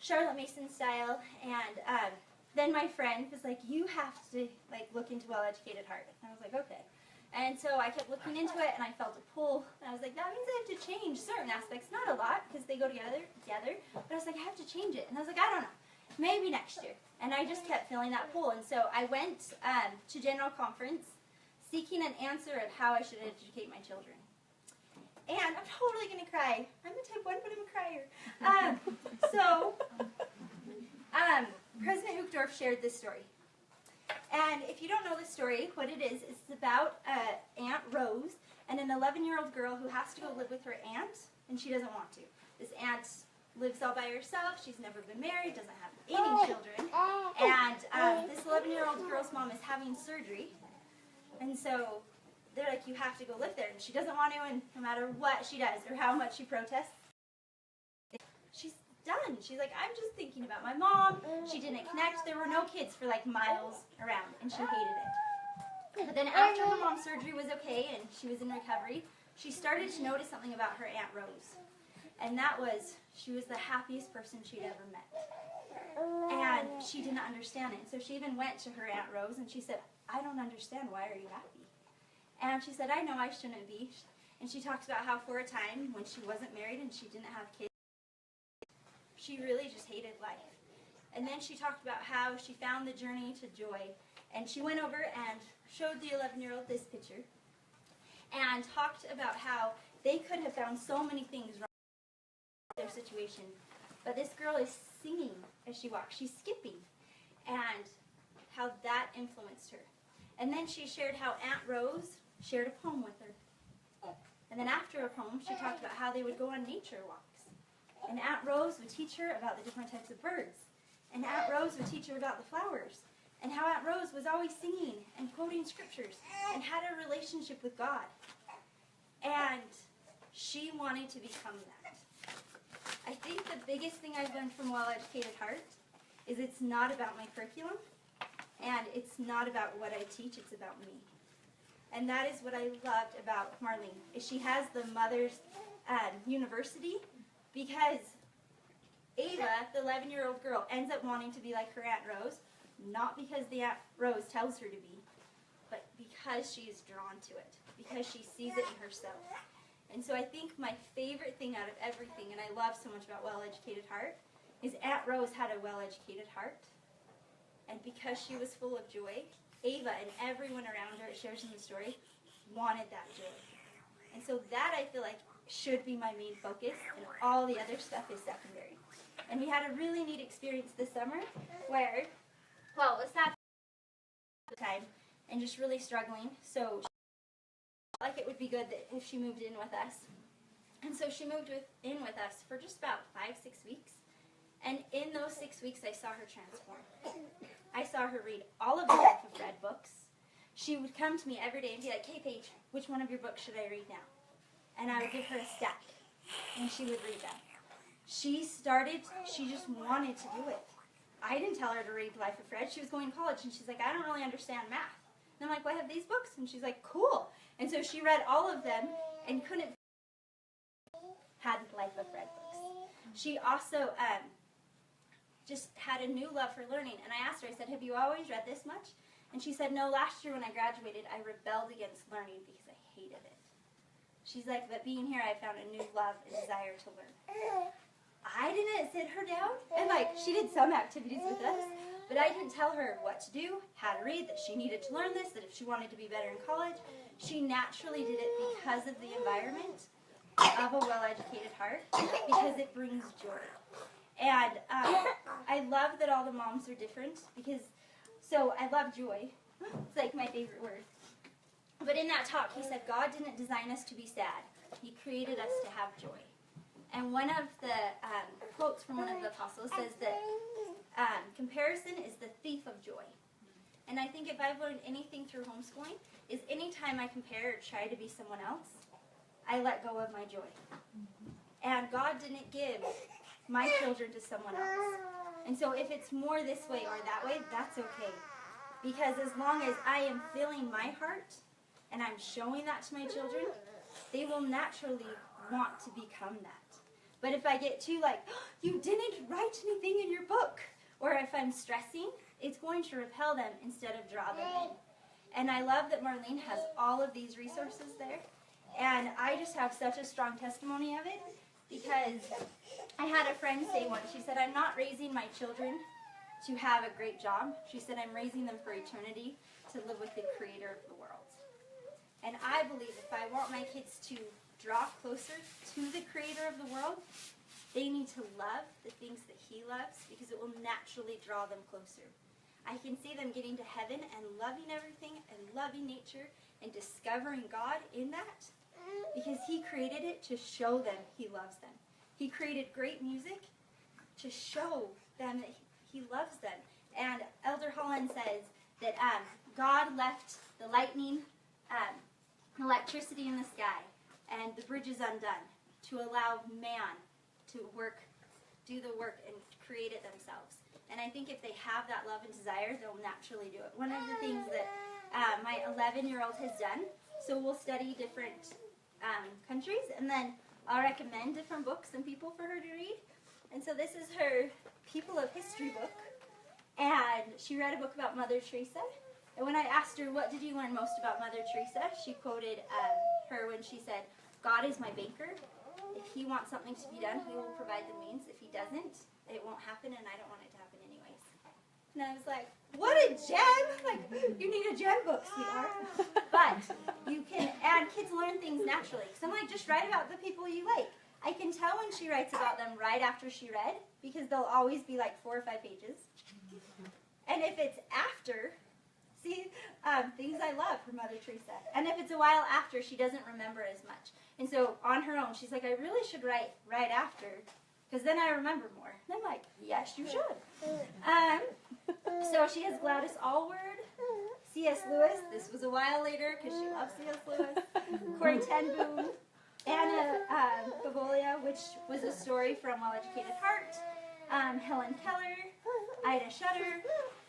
Charlotte Mason style, and then my friend was like, you have to like look into Well-Educated Heart. And I was like, okay. And so I kept looking into it, and I felt a pull. And I was like, that means I have to change certain aspects. Not a lot, because they go together. But I was like, I have to change it. And I was like, I don't know. Maybe next year. And I just kept feeling that pull. And so I went to General Conference seeking an answer of how I should educate my children. And I'm totally going to cry. I'm a type 1, but I'm a crier. President Uchtdorf shared this story. And if you don't know the story, what it is, it's about Aunt Rose and an 11-year-old girl who has to go live with her aunt, and she doesn't want to. This aunt lives all by herself. She's never been married, doesn't have any children. And this 11-year-old girl's mom is having surgery. And so they're like, you have to go live there. And she doesn't want to, and no matter what she does or how much she protests, she's done. She's like, I'm just thinking about my mom. She didn't connect. There were no kids for like miles around, and she hated it. But then after her mom's surgery was okay and she was in recovery, she started to notice something about her Aunt Rose. And that was, she was the happiest person she'd ever met. And she didn't understand it. So she even went to her Aunt Rose and she said, I don't understand. Why are you happy? And she said, I know I shouldn't be. And she talks about how for a time when she wasn't married and she didn't have kids, she really just hated life. And then she talked about how she found the journey to joy. And she went over and showed the 11-year-old this picture and talked about how they could have found so many things wrong with their situation. But this girl is singing as she walks. She's skipping. And how that influenced her. And then she shared how Aunt Rose shared a poem with her. And then after a poem, she talked about how they would go on nature walks. And Aunt Rose would teach her about the different types of birds. And Aunt Rose would teach her about the flowers. And how Aunt Rose was always singing and quoting scriptures and had a relationship with God. And she wanted to become that. I think the biggest thing I've learned from Well-Educated Heart is it's not about my curriculum, and it's not about what I teach, it's about me. And that is what I loved about Marlene, is she has the Mother's University, because Ava, the 11-year-old girl, ends up wanting to be like her Aunt Rose, not because the Aunt Rose tells her to be, but because she is drawn to it, because she sees it in herself. And so I think my favorite thing out of everything, and I love so much about Well-Educated Heart, is Aunt Rose had a well-educated heart, and because she was full of joy, Ava and everyone around her, it shares in the story, wanted that joy. And so that, I feel like, should be my main focus, and all the other stuff is secondary. And we had a really neat experience this summer where, well, it was sad at the time, and just really struggling, so she felt like it would be good that if she moved in with us. And so she moved in with us for just about 5-6 weeks. And in those 6 weeks, I saw her transform. I saw her read all of the Life of Fred books. She would come to me every day and be like, "Hey, Paige, which one of your books should I read now?" And I would give her a stack, and she would read them. She just wanted to do it. I didn't tell her to read Life of Fred. She was going to college, and she's like, "I don't really understand math." And I'm like, "Well, I have these books." And she's like, "Cool." And so she read all of them and couldn't had Life of Fred books. She also just had a new love for learning. And I asked her, I said, "Have you always read this much?" And she said, "No, last year when I graduated, I rebelled against learning because I hated it." She's like, "But being here, I found a new love and desire to learn." I didn't sit her down, and she did some activities with us, but I didn't tell her what to do, how to read, that she needed to learn this, that if she wanted to be better in college. She naturally did it because of the environment of a well-educated heart, because it brings joy. And I love that all the moms are different, so I love joy. It's like my favorite word. But in that talk, he said, God didn't design us to be sad. He created us to have joy. And one of the quotes from one of the apostles says that comparison is the thief of joy. And I think if I've learned anything through homeschooling, is anytime I compare or try to be someone else, I let go of my joy. And God didn't give my children to someone else. And so if it's more this way or that way, that's okay. Because as long as I am filling my heart and I'm showing that to my children, they will naturally want to become that. But if I get too "You didn't write anything in your book," or if I'm stressing, it's going to repel them instead of draw them in. And I love that Marlene has all of these resources there. And I just have such a strong testimony of it, because I had a friend say once, she said, "I'm not raising my children to have a great job." She said, "I'm raising them for eternity, to live with the Creator of the world." And I believe if I want my kids to draw closer to the Creator of the world, they need to love the things that He loves, because it will naturally draw them closer. I can see them getting to heaven and loving everything and loving nature and discovering God in that, because He created it to show them He loves them. He created great music to show them that He loves them. And Elder Holland says that God left the lightning, electricity in the sky, and the bridges undone to allow man to do the work and create it themselves. And I think if they have that love and desire, they'll naturally do it. One of the things that my 11-year-old has done, so we'll study different countries, and then I'll recommend different books and people for her to read. And so this is her People of History book, and she read a book about Mother Teresa. And when I asked her, "What did you learn most about Mother Teresa?" she quoted her when she said, "God is my banker. If He wants something to be done, He will provide the means. If He doesn't, it won't happen, and I don't want it to happen anyways." And I was like, what a gem! Like, you need a gem book, sweetheart. But you can, and kids learn things naturally. So I'm like, just write about the people you like. I can tell when she writes about them right after she read, because they'll always be like 4 or 5 pages. And if it's after, see, things I love from Mother Teresa. And if it's a while after, she doesn't remember as much. And so on her own, she's like, I really should write right after, because then I remember more. And I'm like, yes, you should. So she has Gladys Allward, C.S. Lewis. This was a while later, because she loves C.S. Lewis. Corrie ten Boom, Anna Bavolia, which was a story from Well-Educated Heart. Helen Keller, Ida Shutter,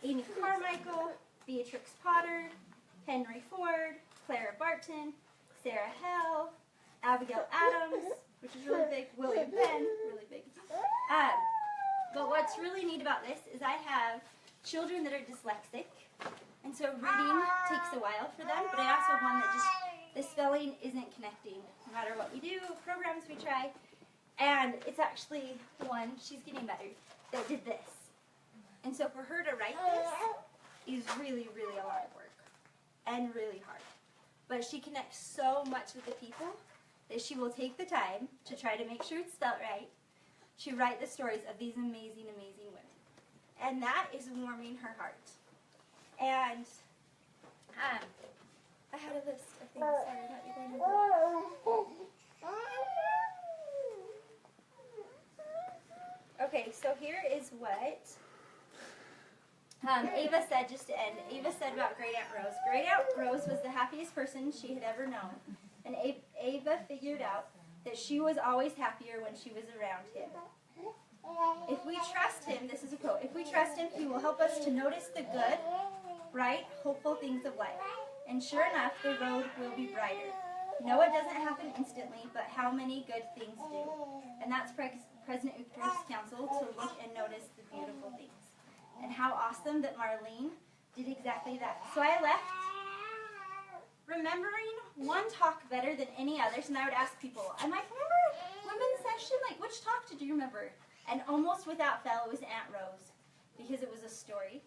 Amy Carmichael, Beatrix Potter, Henry Ford, Clara Barton, Sarah Hell, Abigail Adams, which is really big, William Penn, really big. But what's really neat about this is I have children that are dyslexic, and so reading takes a while for them, but I also have one that just, the spelling isn't connecting, no matter what we do, programs we try, and it's actually one, she's getting better, that did this. And so for her to write this is really, really a lot of work, and really hard. But she connects so much with the people that she will take the time to try to make sure it's spelled right, to write the stories of these amazing, amazing women. And that is warming her heart. And I had a list of things. Sorry, I'm not going to. Okay, so here is what Ava said, just to end. Ava said about Great Aunt Rose. Great Aunt Rose was the happiest person she had ever known. And Ava figured out that she was always happier when she was around him. If we trust him, this is a quote, if we trust him, he will help us to notice the good, bright, hopeful things of life. And sure enough, the road will be brighter. No, it doesn't happen instantly, but how many good things do. And that's President Uchtdorf's counsel, to look and notice the beautiful things. And how awesome that Marlene did exactly that. So I left remembering one talk better than any others, and I would ask people, I'm like, remember women's session? Like, which talk did you remember? And almost without fail, it was Aunt Rose, because it was a story.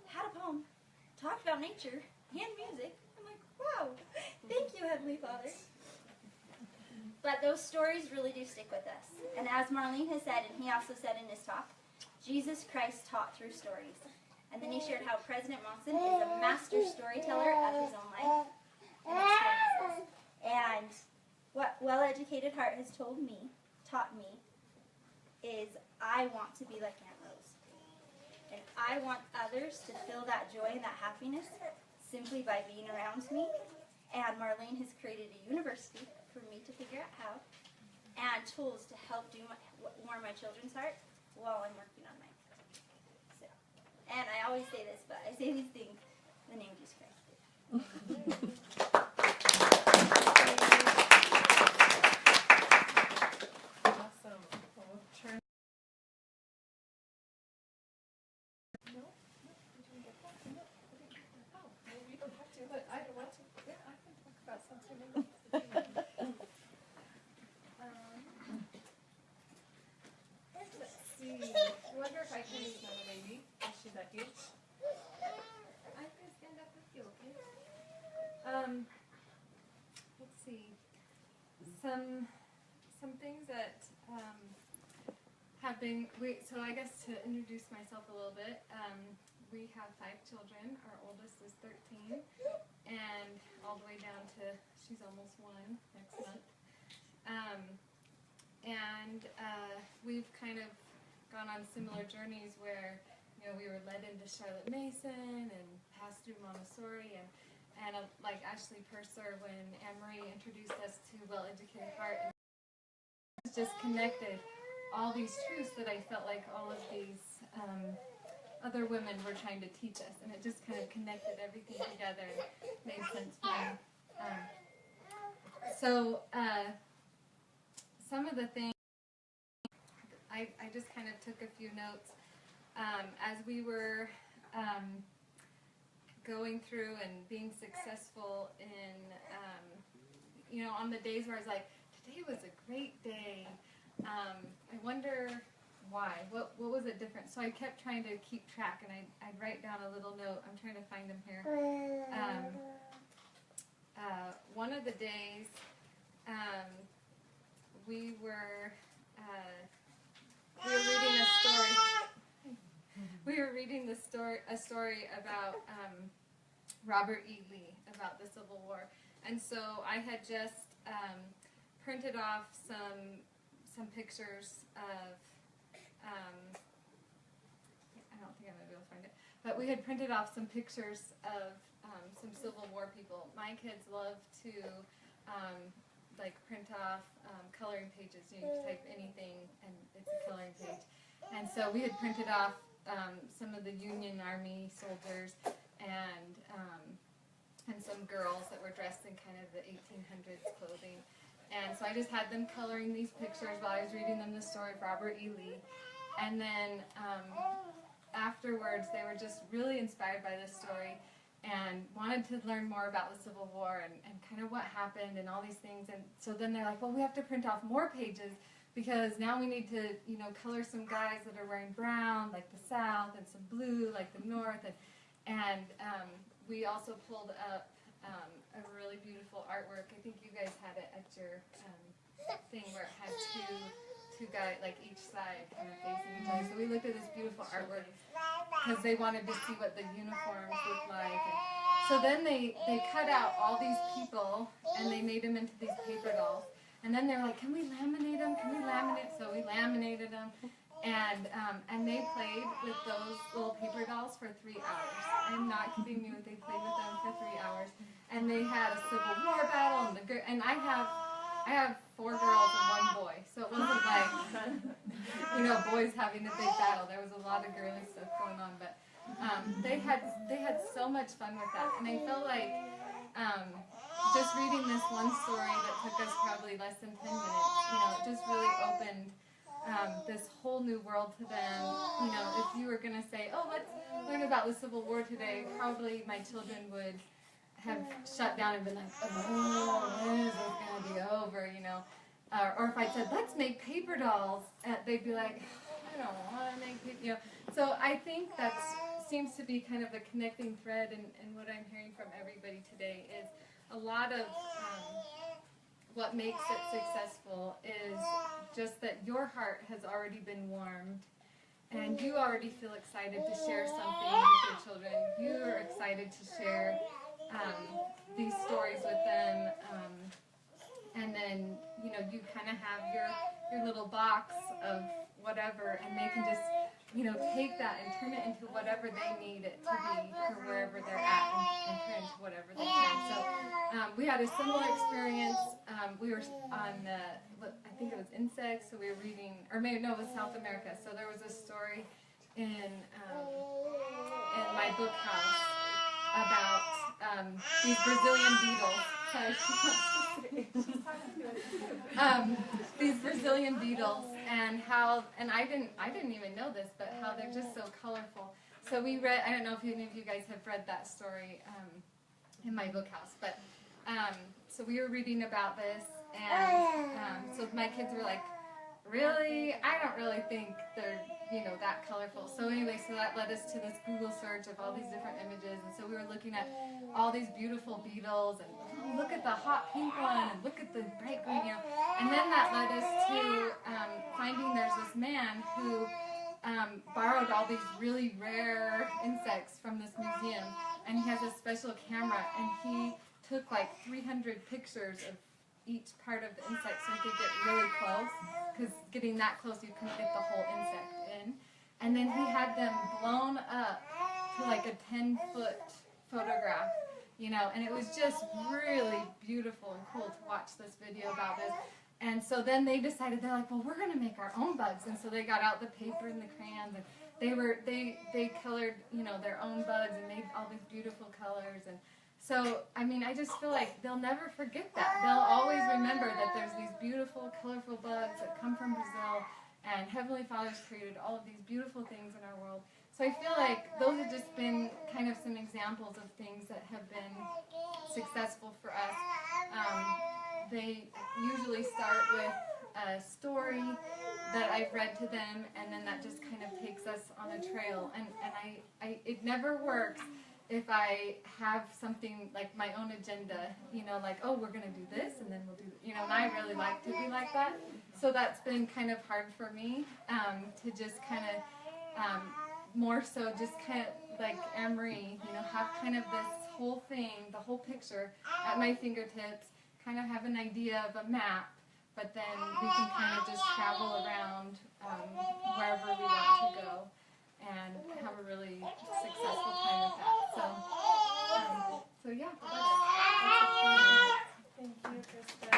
Had a poem, talked about nature and music. I'm like, wow, thank you, Heavenly Father. But those stories really do stick with us. And as Marlene has said, and he also said in his talk, Jesus Christ taught through stories. And then he shared how President Monson is a master storyteller of his own life and experiences. And what Well-Educated Heart has taught me, is I want to be like Aunt Rose. And I want others to feel that joy and that happiness simply by being around me. And Marlene has created a university for me to figure out how, and tools to help warm my children's heart while I'm working on mine. So, and I always say this, but I say these things in the name of Jesus Christ. Awesome. We'll turn. No, you didn't get that. No, oh, well, we don't have to, but I don't want to. Yeah, I can talk about something. Let's see. I wonder if I can use my baby. Is she that you? I can stand up with you, okay? Let's see. Some things that have been. So I guess to introduce myself a little bit, we have 5 children. Our oldest is 13, and all the way down to she's almost 1 next month. We've kind of gone on similar journeys where, you know, we were led into Charlotte Mason and passed through Montessori and like Ashley Purser when AnnMarie introduced us to Well-Educated Heart. And it just connected all these truths that I felt like all of these other women were trying to teach us, and it just kind of connected everything together and made sense to me. Some of the things, I just kind of took a few notes as we were going through and being successful in, on the days where I was like, today was a great day. I wonder why. What was it different? So I kept trying to keep track, and I'd write down a little note. I'm trying to find them here. One of the days, we were reading a story. We were reading a story about Robert E. Lee, about the Civil War, and so I had just printed off some pictures of. I don't think I'm gonna be able to find it, but we had printed off some pictures of some Civil War people. My kids love to like print off coloring pages. You can type anything and it's a coloring page. And so we had printed off some of the Union Army soldiers and some girls that were dressed in kind of the 1800s clothing. And so I just had them coloring these pictures while I was reading them the story of Robert E. Lee. And then afterwards, they were just really inspired by this story and wanted to learn more about the Civil War and kind of what happened and all these things. And so then they're like, well, we have to print off more pages because now we need to, color some guys that are wearing brown, like the South, and some blue, like the North. And we also pulled up a really beautiful artwork. I think you guys had it at your thing where it had two guys, like each side kind of facing each other. So we looked at this beautiful artwork because they wanted to see what the uniforms looked like. And so then they cut out all these people and they made them into these paper dolls. And then they're like, can we laminate them? Can we laminate? So we laminated them. And they played with those little paper dolls for 3 hours. I'm not kidding you. They played with them for 3 hours. And they had a Civil War battle. And I have 4 girls and 1 boy. So it wasn't like, boys having a big battle. There was a lot of girly stuff going on. But they had so much fun with that. And I felt like just reading this one story that took us probably less than 10 minutes, it just really opened this whole new world to them. If you were going to say, oh, let's learn about the Civil War today, probably my children would have shut down and been like, oh, when is this going to be over, or if I said, let's make paper dolls, they'd be like, I don't want to make paper, So I think that seems to be kind of the connecting thread in what I'm hearing from everybody today is a lot of what makes it successful is just that your heart has already been warmed and you already feel excited to share something with your children. You are excited to share these stories with them, and then you kind of have your little box of whatever, and they can just take that and turn it into whatever they need it to be for wherever they're at, and turn it into whatever they can. So we had a similar experience. We were on I think it was insects, so we were reading, or maybe no, it was South America. So there was a story in my book house about these Brazilian beetles. Sorry, these Brazilian beetles, and how, and I didn't even know this, but how they're just so colorful. So we read, I don't know if any of you guys have read that story in my book house, but so we were reading about this, and so my kids were like, really? I don't really think they're, that colorful. So anyway, so that led us to this Google search of all these different images, and so we were looking at all these beautiful beetles, and look at the hot pink one, and look at the bright green, and then that led us to finding there's this man who borrowed all these really rare insects from this museum, and he has a special camera, and he took like 300 pictures of each part of the insect so he could get really close, because getting that close you couldn't get the whole insect in. And then he had them blown up to like a 10-foot photograph, and it was just really beautiful and cool to watch this video about this. And so then they decided, they're like, well, we're going to make our own bugs. And so they got out the paper and the crayons, and they colored, their own bugs and made all these beautiful colors. And so, I just feel like they'll never forget that. They'll always remember that there's these beautiful, colorful bugs that come from Brazil, and Heavenly Father's created all of these beautiful things in our world. So I feel like those have just been kind of some examples of things that have been successful for us. They usually start with a story that I've read to them, and then that just kind of takes us on a trail. And it never works if I have something like my own agenda, you know, like, oh, we're going to do this, and then we'll do, you know, and I really like to be like that. So that's been kind of hard for me to just kind of, more so just kind of like AnnMarie, you know, have kind of this whole thing, the whole picture at my fingertips, kind of have an idea of a map, but then we can kind of just travel around wherever we want to go and have a really successful time with that. So yeah, Thank you, Krista.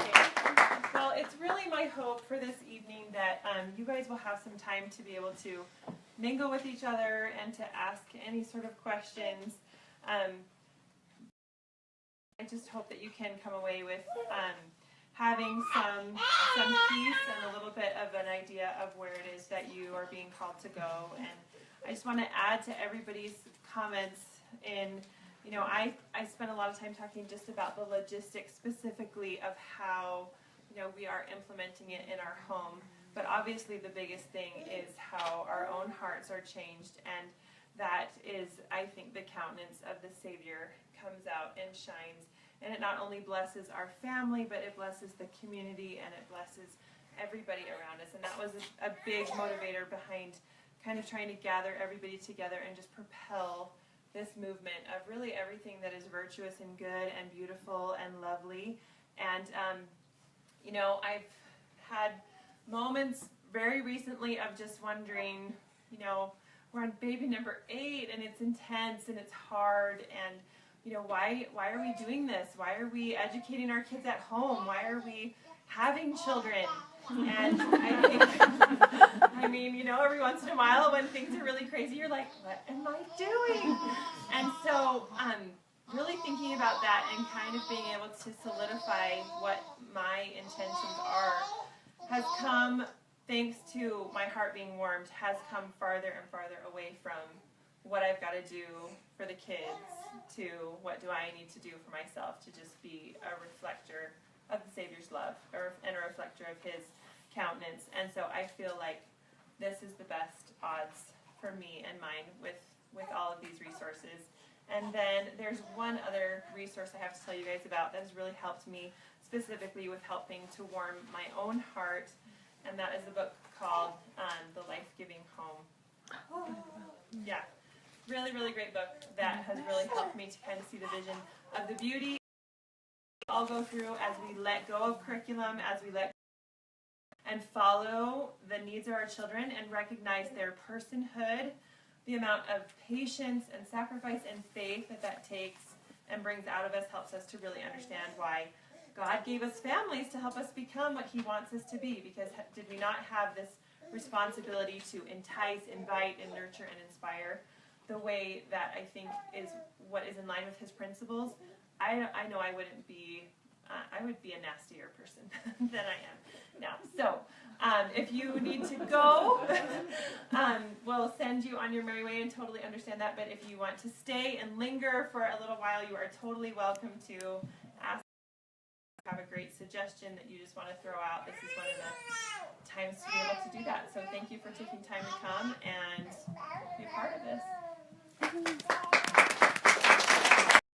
Okay. Well, it's really my hope for this evening that you guys will have some time to be able to mingle with each other and to ask any sort of questions. I just hope that you can come away with having some peace and a little bit of an idea of where it is that you are being called to go. And I just want to add to everybody's comments in, you know, I spent a lot of time talking just about the logistics specifically of how, you know, we are implementing it in our home. But obviously the biggest thing is how our own hearts are changed, and that is, I think, the countenance of the Savior comes out and shines. And it not only blesses our family, but it blesses the community, and it blesses everybody around us. And that was a big motivator behind kind of trying to gather everybody together and just propel this movement of really everything that is virtuous and good and beautiful and lovely. And, you know, I've had moments very recently of just wondering, you know, we're on baby number 8, and it's intense and it's hard, and you know, why are we doing this? Why are we educating our kids at home? Why are we having children? And I think, I mean, you know, every once in a while when things are really crazy, you're like, what am I doing? And so really thinking about that and kind of being able to solidify what my intentions are has come, thanks to my heart being warmed, has come farther and farther away from what I've got to do for the kids to what do I need to do for myself to just be a reflector of the Savior's love, and a reflector of His countenance. And so I feel like this is the best odds for me and mine with all of these resources. And then there's one other resource I have to tell you guys about that has really helped me specifically with helping to warm my own heart, and that is a book called The Life-Giving Home. Yeah. Really, really great book that has really helped me to kind of see the vision of the beauty we all go through as we let go of curriculum, as we let go and follow the needs of our children and recognize their personhood, the amount of patience and sacrifice and faith that takes and brings out of us, helps us to really understand why God gave us families to help us become what He wants us to be. Because did we not have this responsibility to entice, invite, and nurture and inspire the way that I think is what is in line with His principles? I know I wouldn't be, I would be a nastier person than I am now. So if you need to go, we'll send you on your merry way and totally understand that. But if you want to stay and linger for a little while, you are totally welcome to ask. Have a great suggestion that you just want to throw out. This is one of the times to be able to do that. So thank you for taking time to come and be a part of this.